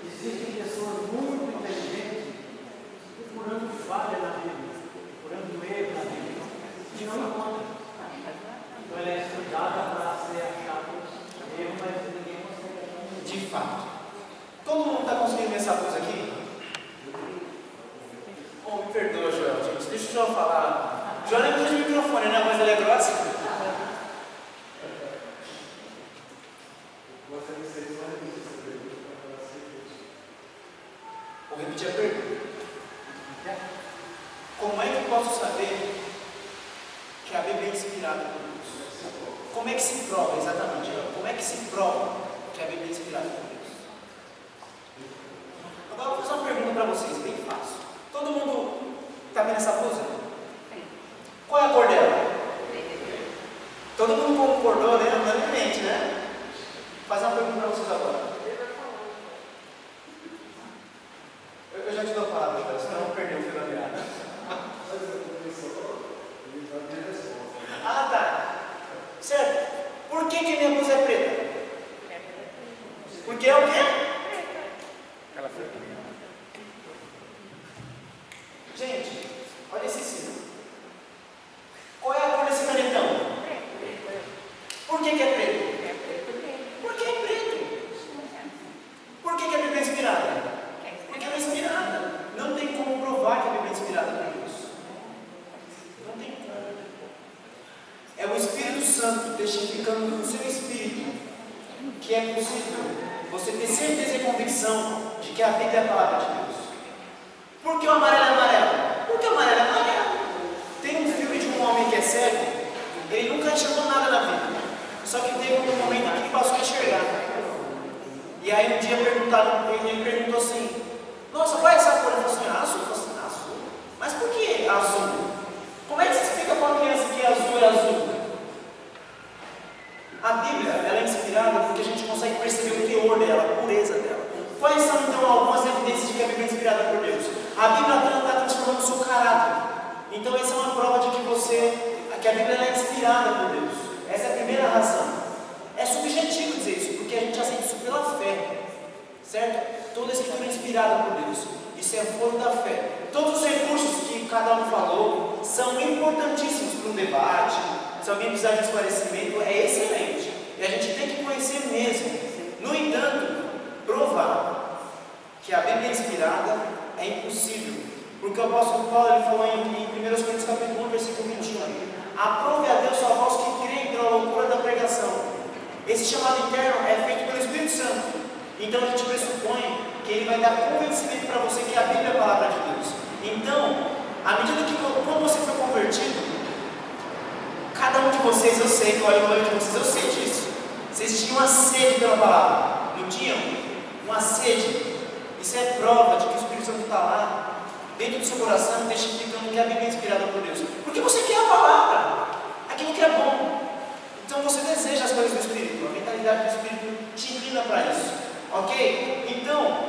[SPEAKER 6] existem pessoas muito inteligentes procurando falha na Bíblia, procurando erro na Bíblia, e não encontram. Então ela é estudada para ser achado erro, mas ninguém consegue achar um
[SPEAKER 1] Todo mundo está conseguindo ver essa luz aqui? Oh, me perdoa, Joel, gente. Deixa o Joel falar. Joel nem usa o microfone, né? A voz dele é grossa. Vou repetir a pergunta. Como é que eu posso saber que a Bíblia é inspirada por Deus? Como é que se prova, exatamente? Como é que se prova que a Bíblia é inspirada por Deus? Agora eu vou fazer uma pergunta para vocês, bem fácil. Todo mundo está vendo essa blusa? Qual é a cor dela? Todo mundo concordou, né? Unanimemente, né? Vou fazer uma pergunta para vocês agora. Eu já te dou a palavra, Joel, senão eu vou perder o fio da meada. Ah, tá. Certo. Por que minha blusa é preta? Porque é o quê? Gente, olha esse símbolo. Qual é a cor desse canetão? Por que é preto? Porque é preto. Por que a Bíblia é inspirada? Porque ela é inspirada. Não tem como provar que a Bíblia é inspirada por Deus. Não tem como. É o Espírito Santo testificando no seu espírito que é possível você ter certeza e convicção de que a Bíblia é a palavra de Deus. Por que o amarelo é amarelo? Porque o amarelo é amarelo. Tem um filme de um homem que é cego, ele nunca enxergou nada na vida. Só que teve um momento em que ele passou a enxergar. E aí um dia ele perguntou assim: nossa, qual é essa cor? Ele falou assim: azul. Eu falei assim: azul? Mas por que azul? Como é que se explica para uma criança que azul é azul? A Bíblia, ela é inspirada porque a gente consegue perceber o teor dela, a pureza dela. Quais são então algumas evidências de que a Bíblia é inspirada por Deus? A Bíblia está transformando o seu caráter. Então essa é uma prova de que a Bíblia é inspirada por Deus. Essa é a primeira razão. É subjetivo dizer isso, porque a gente aceita isso pela fé. Certo? Toda a escritura é inspirada por Deus. Isso é foro da fé. Todos os recursos que cada um falou são importantíssimos para um debate. Se alguém precisar de esclarecimento, é excelente. E a gente tem que conhecer mesmo. No entanto, provar que a Bíblia é inspirada é impossível. Porque o apóstolo Paulo ele falou em 1 Coríntios capítulo 1, versículo 21. Aprove a Deus a vós que creem pela loucura da pregação. Esse chamado interno é feito pelo Espírito Santo. Então a gente pressupõe que ele vai dar convencimento para você que a Bíblia é a palavra de Deus. Então, à medida que quando você foi convertido, cada um de vocês, eu sei que olha o olho de vocês, eu sei disso. Vocês tinham uma sede pela palavra, não tinham? Uma sede. Isso é prova de que o Espírito Santo está lá, dentro do seu coração, testificando que a Bíblia é inspirada por Deus. Porque você quer a palavra, aquilo que é bom. Então você deseja as coisas do Espírito, a mentalidade do Espírito te inclina para isso. Ok? Então,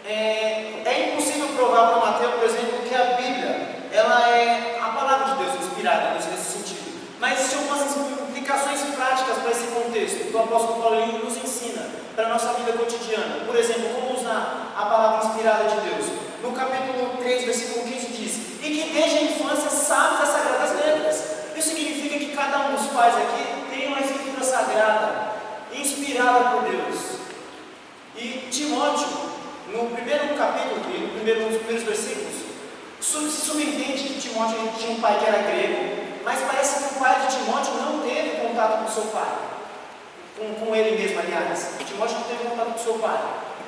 [SPEAKER 1] é impossível provar para Mateus, por exemplo, que a Bíblia ela é a palavra de Deus inspirada nesse sentido. Mas existem algumas implicações práticas para esse contexto que o apóstolo Paulo nos ensina para a nossa vida cotidiana. Por exemplo, como usar a palavra inspirada de Deus. No capítulo 3, versículo 15 diz: e que desde a infância sabe das sagradas letras. Isso significa que cada um dos pais aqui tem uma escritura sagrada, inspirada por Deus. E Timóteo, no primeiro capítulo, nos primeiros versículos, se subentende que Timóteo tinha um pai que era grego, mas parece que o pai de Timóteo não teve contato com seu pai, com ele mesmo, aliás. Timóteo não teve contato com seu pai,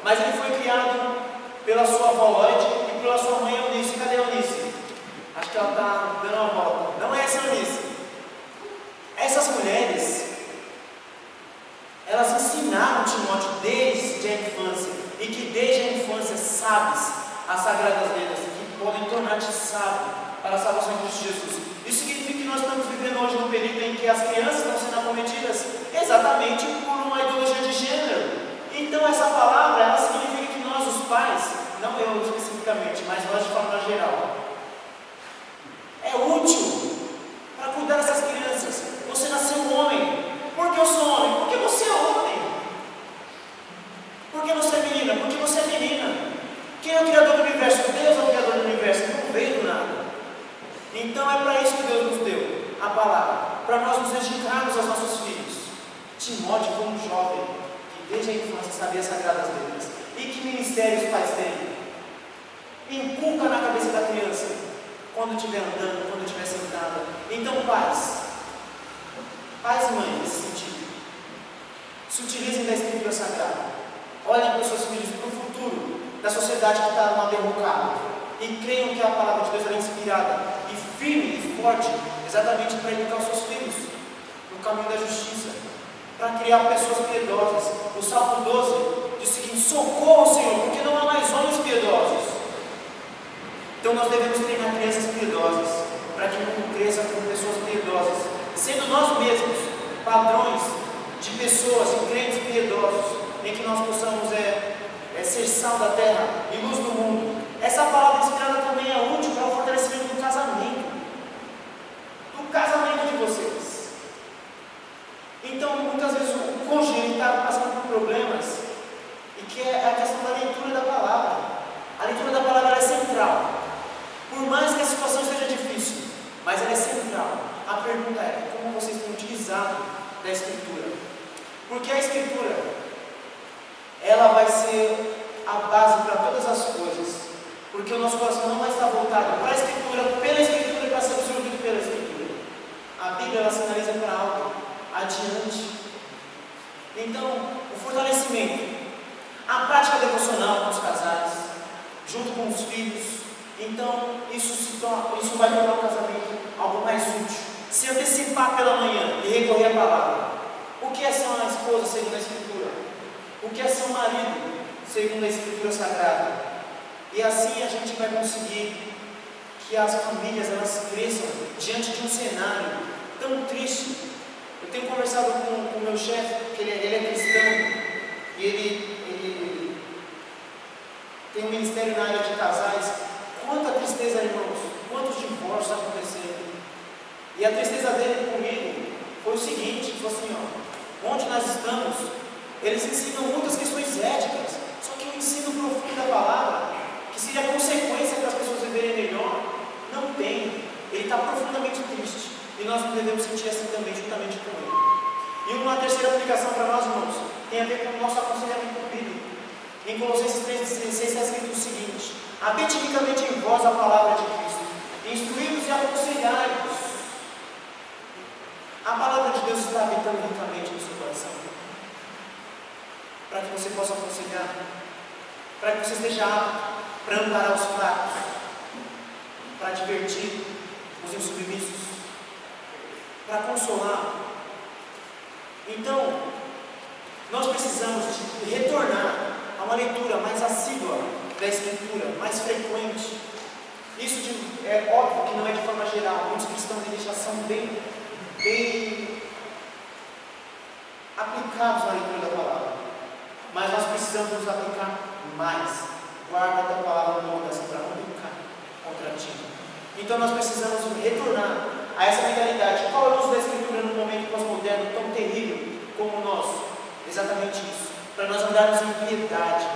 [SPEAKER 1] mas ele foi criado pela sua avó Lloyd e pela sua mãe Eunice. Cadê a Eunice? Acho que ela está dando uma volta. Não é essa Eunice. Essas mulheres, elas ensinaram Timóteo desde a infância, e que desde a infância sabes as sagradas letras que podem tornar-te sábio para a salvação de Jesus. Isso significa que nós estamos vivendo hoje num período em que as crianças estão sendo acometidas exatamente por uma ideologia de gênero. Então essa palavra, ela significa que nós, os pais, não eu especificamente, mas nós de forma geral, é útil para cuidar dessas crianças. Você nasceu homem. Por que eu sou homem? Porque você é homem. Por que você é menina? Porque você é menina. Quem é o criador do universo? Deus é o criador do universo. Não veio do nada. Então é para isso que Deus nos deu a palavra, para nós nos dedicarmos aos nossos filhos. Timóteo foi um jovem que desde a infância sabia as sagradas letras, e que ministério os pais têm? Inculca na cabeça da criança, quando estiver andando, quando estiver sentada. Então, pais e mães, nesse sentido, se utilizem da Escritura Sagrada. Olhem para os seus filhos, para o futuro da sociedade que está numa derrocada, e creiam que a palavra de Deus é inspirada e firme e forte, exatamente para educar os seus filhos no caminho da justiça, para criar pessoas piedosas. O Salmo 12 diz o seguinte: socorro, Senhor, porque não há mais homens piedosos. Então nós devemos treinar crianças piedosas, para que o mundo cresça com pessoas piedosas, sendo nós mesmos padrões de pessoas e crentes piedosos, em que nós possamos ser sal da terra e luz do mundo. Essa palavra inspirada também é útil para o fortalecimento do casamento de vocês. Então, muitas vezes o cônjuge está passando por problemas, e que é a questão da leitura da palavra. A leitura da palavra é central. Por mais que a situação seja difícil, mas ela é central. A pergunta é: como vocês têm utilizado da Escritura? Porque a Escritura, ela vai ser a base para todas as coisas. Porque o nosso coração não vai estar voltado para a Escritura, pela Escritura, para ser absorvido pela Escritura. A Bíblia, ela sinaliza para algo adiante. Então, o fortalecimento, a prática devocional com os casais, junto com os filhos. Então, isso vai tornar o casamento algo mais útil. Se antecipar pela manhã e recorrer à palavra. O que é ser uma esposa segundo a Escritura? O que é ser um marido segundo a Escritura Sagrada? E assim a gente vai conseguir que as famílias elas cresçam diante de um cenário tão triste. Eu tenho conversado com o meu chefe, que ele é cristão, e ele tem um ministério na área de casais. Quanta tristeza, irmãos, quantos divórcios aconteceram. E a tristeza dele comigo foi o seguinte: ele falou assim, onde nós estamos, eles ensinam muitas questões éticas, só que o ensino profundo da palavra, que seria consequência para as pessoas viverem melhor, não tem. Ele está profundamente triste, e nós não devemos sentir assim também, juntamente com ele. E uma terceira aplicação para nós, irmãos, tem a ver com o nosso aconselhamento bíblico. Em Colossenses 3,16 está escrito o seguinte: habite ricamente em vós a palavra de Cristo, instruí-vos e aconselhai-vos. A palavra de Deus está habitando ricamente no seu coração, para que você possa aconselhar, para que você esteja apto para amparar os fracos, para divertir os insubmissos, para consolar. Então, nós precisamos de retornar a uma leitura mais assídua da Escritura, mais frequente. Isso é óbvio que não é de forma geral. Muitos cristãos eles já são bem aplicados na leitura da palavra, mas nós precisamos nos aplicar mais. Guarda da palavra no nome dessa para não pecar contra ti. Então nós precisamos retornar a essa mentalidade. Qual é o uso da Escritura no momento pós-moderno tão terrível como o nosso? Exatamente isso, para nós andarmos em piedade.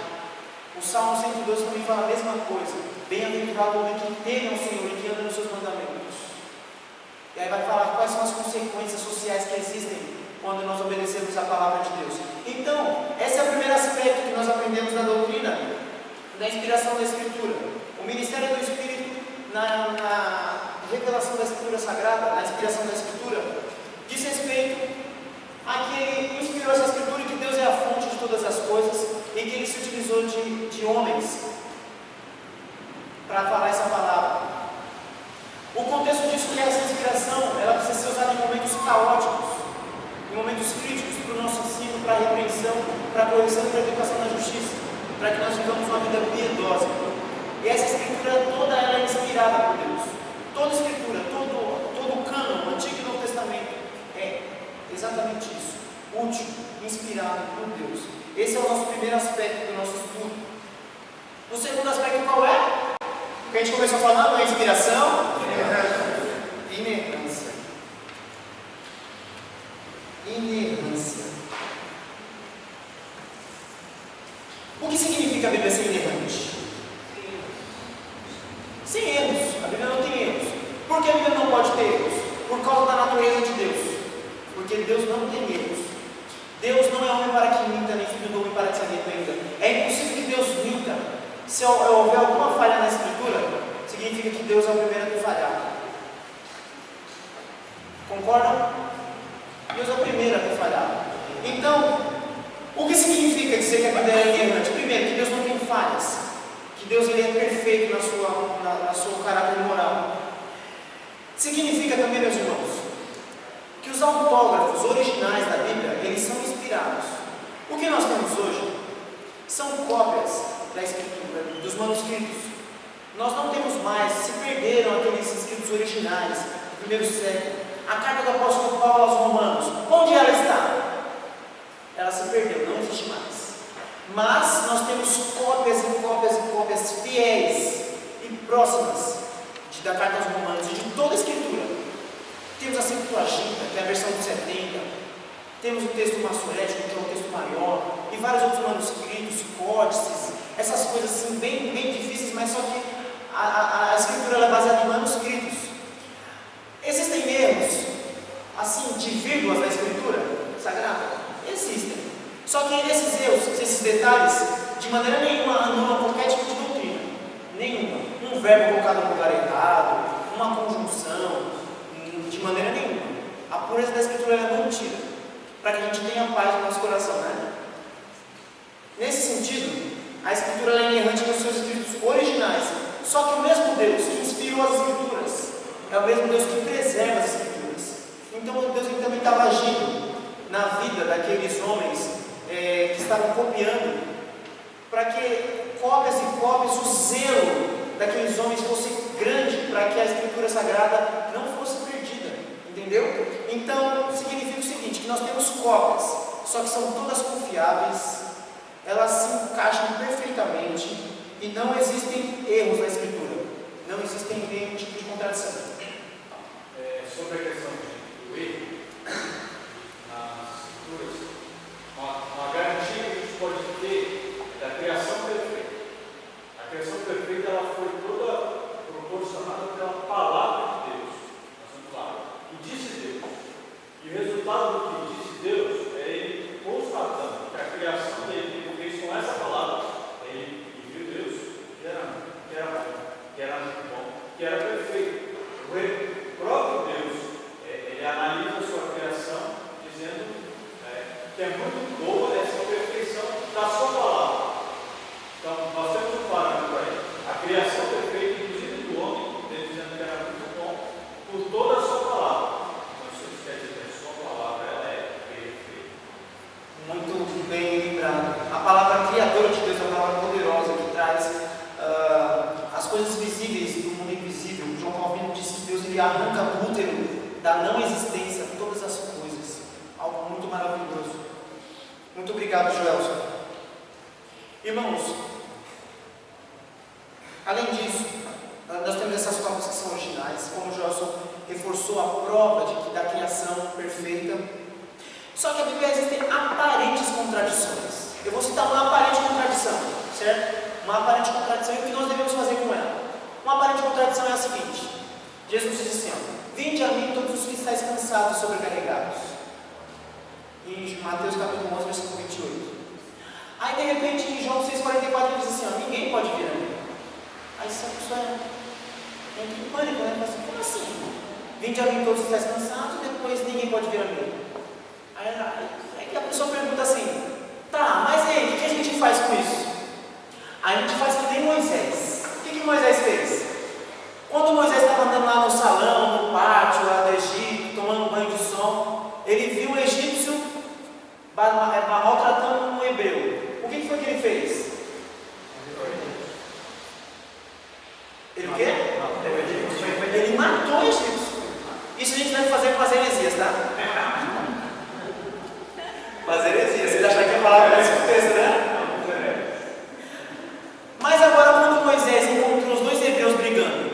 [SPEAKER 1] O Salmo 112 também fala a mesma coisa: bem-aventurado o homem que teme ao Senhor e que anda nos seus mandamentos. E aí vai falar quais são as consequências sociais que existem quando nós obedecemos a palavra de Deus. Então, esse é o primeiro aspecto que nós aprendemos na doutrina da inspiração da Escritura. O ministério do Espírito na revelação da Escritura Sagrada, na inspiração da Escritura, diz respeito a que ele inspirou essa Escritura e que Deus é a fonte de todas as coisas e que ele se utilizou de homens para falar essa palavra. O contexto disso é que essa inspiração ela precisa ser usada em momentos caóticos, em momentos críticos para o nosso ensino, para a repreensão, para a correção e para a educação na justiça, para que nós vivamos uma vida piedosa. E essa Escritura toda ela é inspirada por Deus. Toda Escritura, todo o cânon, Antigo e Novo Testamento, é exatamente isso, útil, inspirado por Deus. Esse é o nosso primeiro aspecto do nosso estudo. O segundo aspecto qual é? O que a gente começou falando é inspiração, inerrância. Inerrância. O que significa a Bíblia ser inerrante? Sem erros. A Bíblia não tem erros. Por que a Bíblia não pode ter erros? Por causa da natureza de Deus. Porque Deus não tem erros. Deus não é homem para que minta, nem filho do homem para que se arrependa. É impossível que Deus Se houver alguma falha na Escritura, significa que Deus é o primeiro a ter falhado. Concordam? Deus é o primeiro a ter falhado. Então, o que significa dizer que a Bíblia é inerrante? Primeiro, que Deus não tem falhas. Que Deus ele é perfeito na sua caráter moral. Significa também, meus irmãos, que os autógrafos originais da Bíblia, eles são inspirados. O que nós temos hoje são cópias da Escritura, dos manuscritos. Nós não temos mais, se perderam aqueles escritos originais do primeiro século. A carta do apóstolo Paulo aos Romanos, onde ela está? Ela se perdeu, não existe mais. Mas nós temos cópias e cópias e cópias fiéis e próximas da carta aos Romanos e de toda a Escritura. Temos a Septuaginta, que é a versão dos 70. Temos o texto massorético, que é o texto maior, e vários outros manuscritos, códices, essas coisas assim, bem difíceis, mas só que a Escritura ela é baseada em manuscritos. Existem erros, assim, de vírgulas na Escritura Sagrada? Existem. Só que esses erros, esses detalhes, de maneira nenhuma anulam qualquer tipo de doutrina. Nenhuma. Um verbo colocado no lugar errado, uma conjunção, de maneira nenhuma. A pureza da Escritura é mantida, para que a gente tenha paz no nosso coração, né? Nesse sentido, a Escritura é inerrante nos seus escritos originais. Só que o mesmo Deus que inspirou as Escrituras é o mesmo Deus que preserva as Escrituras. Então Deus ele também estava agindo na vida daqueles homens que estavam copiando, para que cópias e cópias, o zelo daqueles homens fosse grande, para que a Escritura Sagrada não fosse perdida, entendeu? Então significa o seguinte, que nós temos cópias, só que são todas confiáveis, elas se encaixam perfeitamente e não existem erros na Escritura, não existem nenhum tipo de contradição.
[SPEAKER 3] Sobre a questão do erro nas Escrituras, uma garantia que a gente pode ter é da criação perfeita. A criação perfeita ela foi toda proporcionada pela palavra de Deus, que disse Deus. E o resultado do que disse Deus é ele constatando que a criação dele, que ele fez com essa palavra, ele viu Deus que era bom, que era muito bom, que era perfeito. O próprio Deus, ele analisa a sua criação, dizendo que é muito boa essa perfeição da sua palavra. Então, nós temos um parâmetro aí, a criação perfeita, inclusive do homem, ele dizendo que era muito bom, por toda a sua palavra. Então, isso quer dizer que a sua palavra ela é perfeita.
[SPEAKER 1] Muito bem lembrado. A palavra criadora de Deus é uma palavra poderosa que traz as coisas visíveis do mundo invisível. João Calvino diz que Deus ele arranca do útero da não existência todas as coisas. Algo muito maravilhoso. Muito obrigado, Joelson. Irmãos, além disso, nós temos essas cópias que são originais, como o Joelson reforçou a prova da criação perfeita. Só que a Bíblia existem aparentes contradições. Eu vou citar uma aparente contradição, certo? Uma aparente contradição e o que nós devemos fazer com ela. Uma aparente contradição é a seguinte: Jesus diz assim, vinde a mim todos os que estáis cansados e sobrecarregados. Em Mateus capítulo 11, versículo 28. Aí de repente em João 6,44 ele diz assim, ninguém pode vir a mim. Aí essa pessoa entra em pânico, né? Fala assim, como assim? Vinde a mim todos os que estáis cansados e depois ninguém pode vir a mim. Aí a pessoa pergunta assim, tá, mas e aí, o que a gente faz com isso? Aí a gente faz que nem Moisés. O que Moisés fez? Quando Moisés estava andando lá no salão, no pátio lá do Egito, tomando banho de sol, ele viu um egípcio maltratando um hebreu. O que foi que ele fez? Ele o quê? Ele matou o egípcio. Isso a gente deve fazer com as heresias, tá? Com as heresias. Vocês acharam que ia falar com esse contexto, né? Mas agora quando Moisés encontrou os dois hebreus brigando,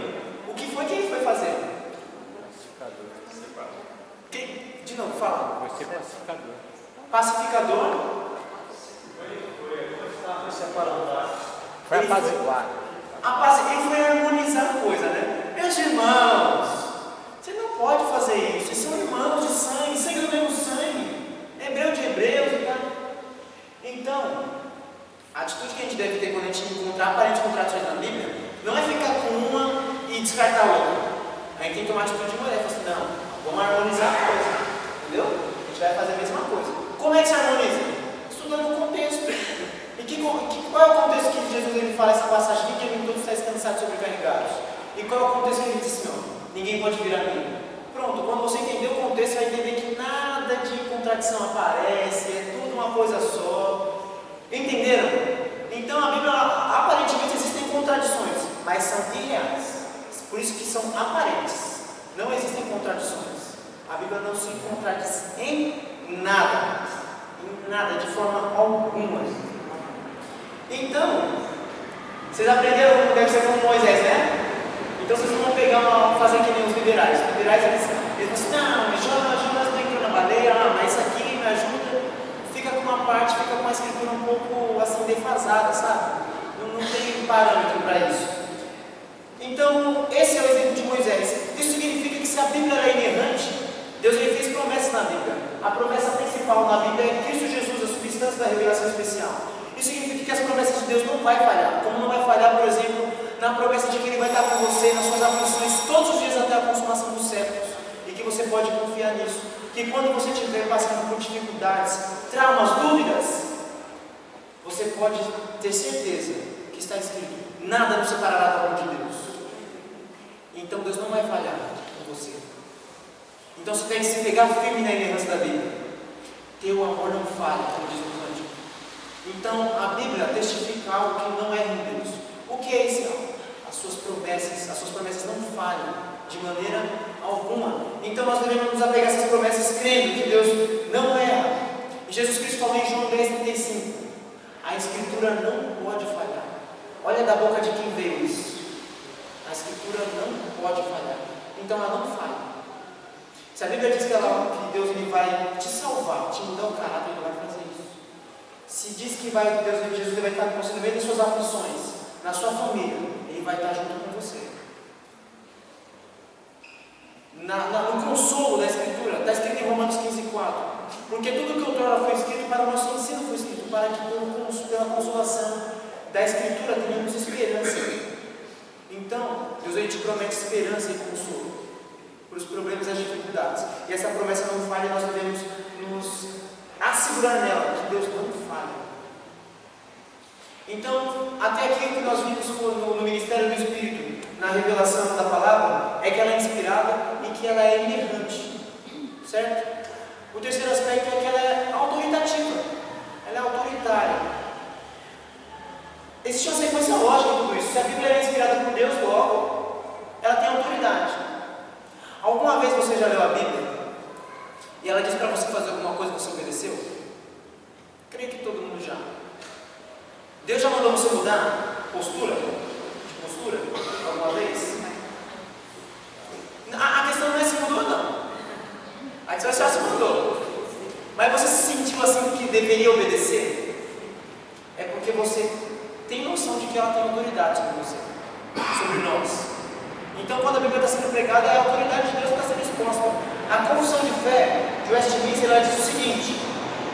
[SPEAKER 1] o que foi que ele foi fazer? De novo, fala.
[SPEAKER 7] Vai ser pacificador.
[SPEAKER 1] Pacificador?
[SPEAKER 7] Foi apaziguar.
[SPEAKER 1] Ele foi harmonizar a coisa, né? Meus irmãos, você não pode fazer isso. Vocês são irmãos de sangue, sangue do mesmo sangue. Hebreu de hebreus e tal. Então, A atitude que a gente deve ter quando a gente encontrar aparentes contradições na Bíblia não é ficar com uma e descartar a outra. A gente tem que tomar atitude de mulher, assim, não, vamos harmonizar a coisa, entendeu? A gente vai fazer a mesma coisa. Como é que se harmoniza? Estudando o contexto. E qual é o contexto que Jesus ele fala essa passagem aqui, que ele todos estáis cansados e sobrecarregados? E qual é o contexto que ele diz assim, ó, ninguém pode vir a mim? Pronto, quando você entender o contexto, você vai entender que nada de contradição aparece, é tudo uma coisa só. Entenderam? Então a Bíblia, aparentemente existem contradições, mas são irreais. Por isso que são aparentes. Não existem contradições. A Bíblia não se contradiz em nada. Em nada, de forma alguma. Então, vocês aprenderam, deve ser como Moisés, né? Então vocês vão pegar fazer que nem os liberais. Os liberais eles dizem assim, não, Jonas não entrou na baleia, mas isso aqui me ajuda. Fica com uma parte, fica com uma escritura um pouco assim defasada, sabe? Não tem parâmetro para isso. Então, esse é o exemplo de Moisés. Isso significa que se a Bíblia é inerrante, Deus ele fez promessas na Bíblia. A promessa principal na Bíblia é Cristo Jesus, a substância da revelação especial. Isso significa que as promessas de Deus não vai falhar. Como não vai falhar, por exemplo, na promessa de que Ele vai estar com você nas suas aflições todos os dias até a consumação dos séculos. E que você pode confiar nisso. Que quando você estiver passando por dificuldades, traumas, dúvidas, você pode ter certeza que está escrito: nada nos separará do amor de Deus. Então Deus não vai falhar com você. Então você tem que se pegar firme na inerrância da Bíblia. Teu amor não falha, como diz o Cântico. Então a Bíblia testifica algo que não é em Deus. O que é esse algo? As suas promessas não falham de maneira alguma. Então nós devemos nos apegar a essas promessas crendo que Deus não erra. E Jesus Cristo falou em João 10,35: a Escritura não pode falhar. Olha da boca de quem veio isso. A Escritura não pode falhar. Então ela não falha. Se a Bíblia diz que Deus ele vai te salvar, te mudar o caráter, Ele vai fazer isso. Se diz que Jesus vai estar com você no meio das suas aflições, na sua família, Ele vai estar junto com você. No consolo da Escritura, está escrito em Romanos 15,4: porque tudo que outrora foi escrito para o nosso ensino foi escrito para que pela consolação da Escritura tenhamos esperança. Então, Deus ele te promete esperança e consolo para os problemas e as dificuldades. E essa promessa não falha, nós devemos nos assegurar nela, que Deus não falha. Então, até aqui o que nós vimos no Ministério do Espírito, na revelação da palavra, é que ela é inspirada e que ela é inerrante. Certo? O terceiro aspecto é que ela é autoritativa. Ela é autoritária. Existe uma sequência lógica em tudo isso. Se a Bíblia é inspirada por Deus, logo, ela tem autoridade. Alguma vez você já leu a Bíblia e ela diz para você fazer alguma coisa e você obedeceu? Creio que todo mundo já. Deus já mandou você mudar postura? De postura? Alguma vez? A questão não é se mudou, não. A questão é se já se mudou. Mas você se sentiu assim que deveria obedecer? É porque você tem noção de que ela tem autoridade sobre você, sobre nós. Então, quando a Bíblia está sendo pregada, é a autoridade de Deus que está sendo exposta. A confissão de fé de Westminster ela diz o seguinte: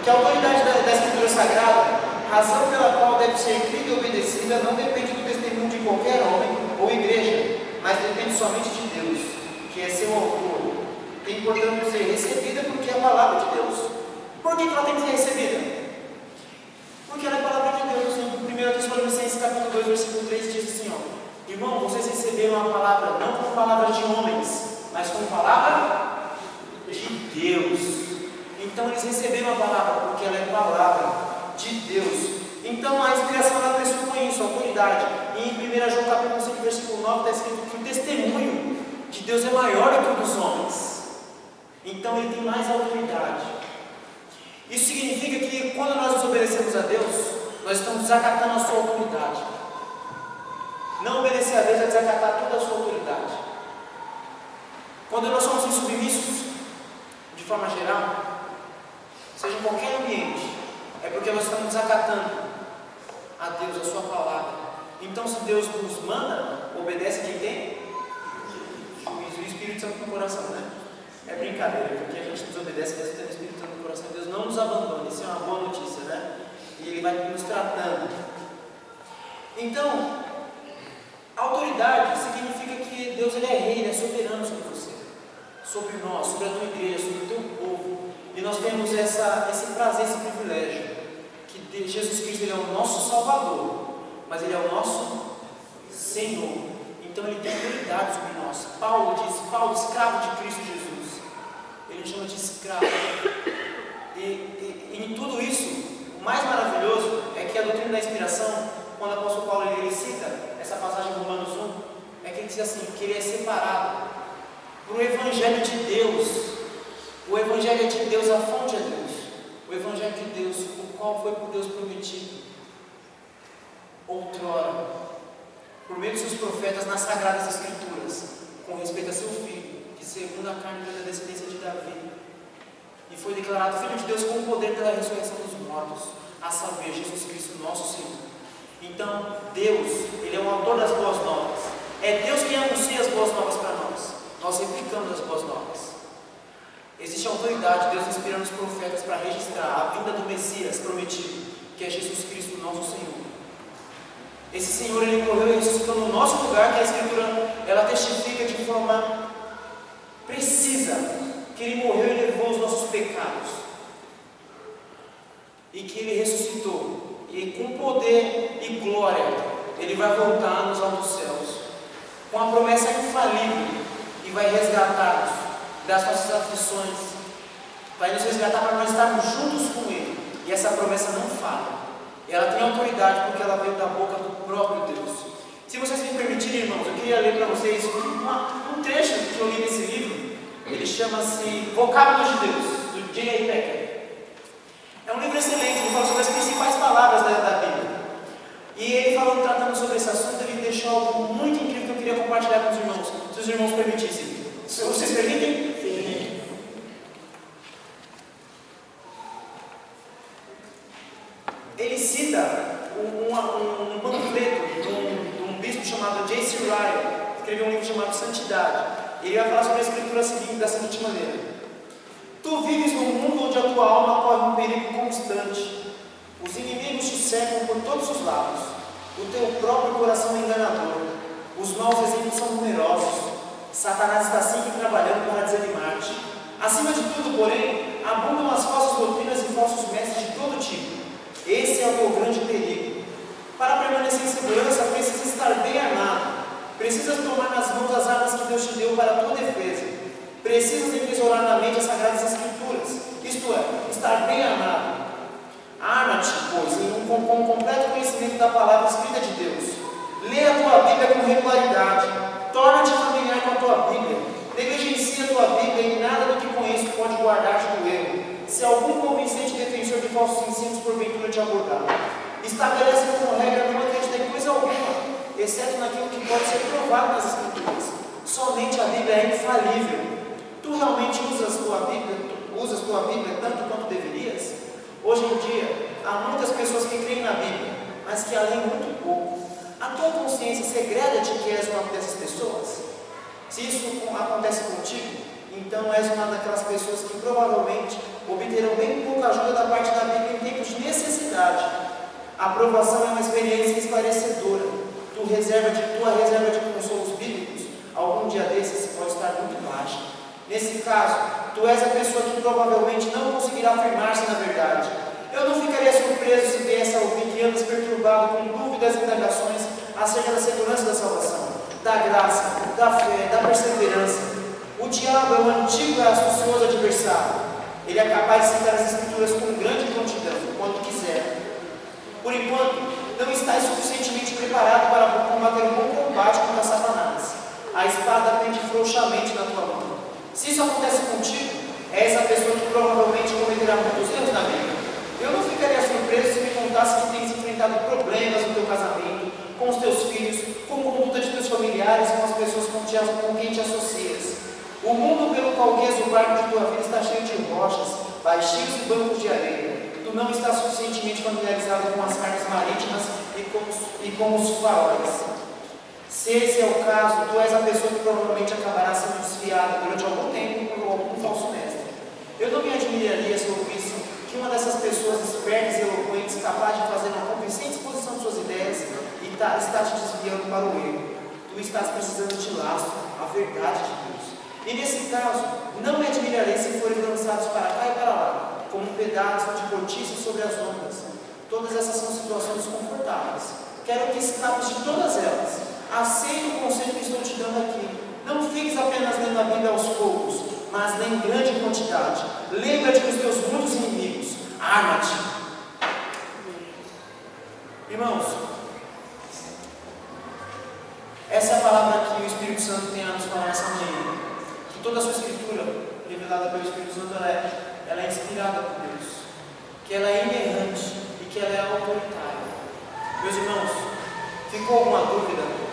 [SPEAKER 1] que a autoridade da Escritura Sagrada, razão pela qual deve ser crida e obedecida, não depende do testemunho de qualquer homem ou igreja, mas depende somente de Deus, que é seu autor. Tem, portanto, ser recebida porque é a palavra de Deus. Por que ela tem que ser recebida? Porque ela é a palavra de Deus. Em 1 Tessalonicenses capítulo 2, versículo 3 diz assim: ó, irmão, vocês receberam a palavra não como palavra de homens, mas como palavra de Deus. Então eles receberam a palavra porque ela é palavra de Deus. Então a inspiração ela pressupõe isso, a autoridade. E em 1 João capítulo 5, versículo 9 está escrito que o testemunho de Deus é maior do que o dos homens. Então ele tem mais autoridade. Isso significa que quando nós nos obedecemos a Deus, nós estamos desacatando a sua autoridade. Não obedecer a Deus é desacatar toda a sua autoridade. Quando nós somos insubmissos, de forma geral, seja em qualquer ambiente, é porque nós estamos desacatando a Deus, a sua palavra. Então, se Deus nos manda, obedece de quem? Juízo e o Espírito Santo no coração, né? É brincadeira, porque a gente desobedece, mas tem o Espírito Santo no coração. Deus não nos abandona, isso é uma boa notícia, né? E Ele vai nos tratando. Então, autoridade significa que Deus ele é rei, ele é soberano sobre você, sobre nós, sobre a tua igreja, sobre o teu povo. E nós temos esse prazer, esse privilégio, que Jesus Cristo ele é o nosso Salvador, mas ele é o nosso Senhor. Então ele tem autoridade sobre nós. Paulo diz, Paulo, escravo de Cristo Jesus, ele chama de escravo. E em tudo isso, o mais maravilhoso é que a doutrina da inspiração, quando o apóstolo Paulo ele cita essa passagem de Romanos 1, é que ele diz assim, que ele é separado para o Evangelho de Deus. O Evangelho de Deus, a fonte é Deus. O Evangelho de Deus, o qual foi por Deus prometido outrora, por meio de seus profetas nas Sagradas Escrituras, com respeito a seu filho, que segundo a carne veio da descendência de Davi, e foi declarado Filho de Deus com o poder pela ressurreição dos mortos, a saber, Jesus Cristo nosso Senhor. Então, Deus, Ele é o autor das boas novas. É Deus quem anuncia as boas novas para nós. Nós replicamos as boas novas. Existe autoridade, Deus inspirando os profetas para registrar a vinda do Messias prometido, que é Jesus Cristo nosso Senhor. Esse Senhor, Ele morreu e ressuscitou no nosso lugar, que a Escritura, ela testifica de forma precisa, que Ele morreu e levou os nossos pecados, e que Ele ressuscitou, e com poder e glória, Ele vai voltar nos altos céus, com a promessa infalível, e vai resgatar-nos das nossas aflições, vai nos resgatar para nós estarmos juntos com Ele, e essa promessa não falha. Ela tem autoridade porque ela veio da boca do próprio Deus. Se vocês me permitirem, irmãos, eu queria ler para vocês um trecho que eu li nesse livro. Ele chama-se Vocábulos de Deus, do J.I. Packer. É um livro excelente, ele fala sobre as principais palavras da Bíblia. E ele falando, tratando sobre esse assunto, ele deixou algo muito incrível que eu queria compartilhar com os irmãos, se os irmãos permitissem. Vocês permitem? Sim. Ele cita um panfleto de um bispo chamado J.C. Ryle, que escreveu um livro chamado Santidade. Ele vai falar sobre a Escritura da seguinte maneira: Tu vives num mundo onde a tua alma corre um perigo constante. Os inimigos te cercam por todos os lados. O teu próprio coração é enganador. Os maus exemplos são numerosos. Satanás está sempre trabalhando para desanimar-te. Acima de tudo, porém, abundam as falsas doutrinas e falsos mestres de todo tipo. Esse é o teu grande perigo. Para permanecer em segurança, precisas estar bem armado. Precisas tomar nas mãos as armas que Deus te deu para a tua defesa. Precisas entesourar na mente as Sagradas Escrituras, isto é, estar bem armado. Arma-te, pois, com completo conhecimento da palavra escrita de Deus. Lê a tua Bíblia com regularidade. Torna-te familiar com a tua Bíblia. Negligencia a tua Bíblia e nada do que conheço pode guardar-te do erro. Se algum convincente defensor de falsos ensinos porventura te abordar, estabelece como regra não acreditar em coisa alguma, exceto naquilo que pode ser provado nas Escrituras. Somente a Bíblia é infalível. Tu realmente usas tua Bíblia tanto quanto deverias? Hoje em dia, há muitas pessoas que creem na Bíblia, mas que a leem muito pouco. A tua consciência segreda-te que és uma dessas pessoas? Se isso acontece contigo, então és uma daquelas pessoas que provavelmente obterão bem pouca ajuda da parte da Bíblia em tempos de necessidade. A aprovação é uma experiência esclarecedora. Tua reserva de consolos bíblicos, algum dia desses, pode estar muito baixa. Nesse caso, tu és a pessoa que provavelmente não conseguirá afirmar-se na verdade. Eu não ficaria surpreso se viesse a ouvir que andas perturbado com dúvidas e indagações acerca da segurança da salvação, da graça, da fé, da perseverança. O diabo é um antigo e astucioso adversário. Ele é capaz de citar as Escrituras com grande prontidão, quando quiser. Por enquanto, não estás suficientemente preparado para combater um bom combate contra Satanás. A espada pende frouxamente na tua mão. Se isso acontece contigo, és a pessoa que provavelmente cometerá muitos erros na vida. Eu não ficaria surpreso se me contasse que tens enfrentado problemas no teu casamento, com os teus filhos, com a conduta de teus familiares, com as pessoas com quem te associas. O mundo pelo qual guias o barco de tua vida está cheio de rochas, baixinhos e bancos de areia. Tu não estás suficientemente familiarizado com as carnes marítimas e com os faróis. Se esse é o caso, tu és a pessoa que provavelmente acabará sendo desfiada durante algum tempo por algum falso mestre. Eu não me admiraria se eu ouvisse que uma dessas pessoas espertas e eloquentes, capaz de fazer uma convincente exposição de suas ideias e está te desviando para o erro. Tu estás precisando de lastro, a verdade de Deus. E nesse caso, não me admirarei se forem lançados para cá e para lá, como um pedaço de cortiça sobre as ondas. Todas essas são situações desconfortáveis. Quero que escapes de todas elas. Aceita o conselho que estou te dando aqui. Não fiques apenas lendo a Bíblia aos poucos, mas lê em grande quantidade. Lembra-te dos teus muitos inimigos. Arma-te. Irmãos, essa é a palavra que o Espírito Santo tem a nos falar nessa manhã. Que toda a sua escritura, revelada pelo Espírito Santo, ela é inspirada por Deus. Que ela é inerrante e que ela é autoritária. Meus irmãos, ficou alguma dúvida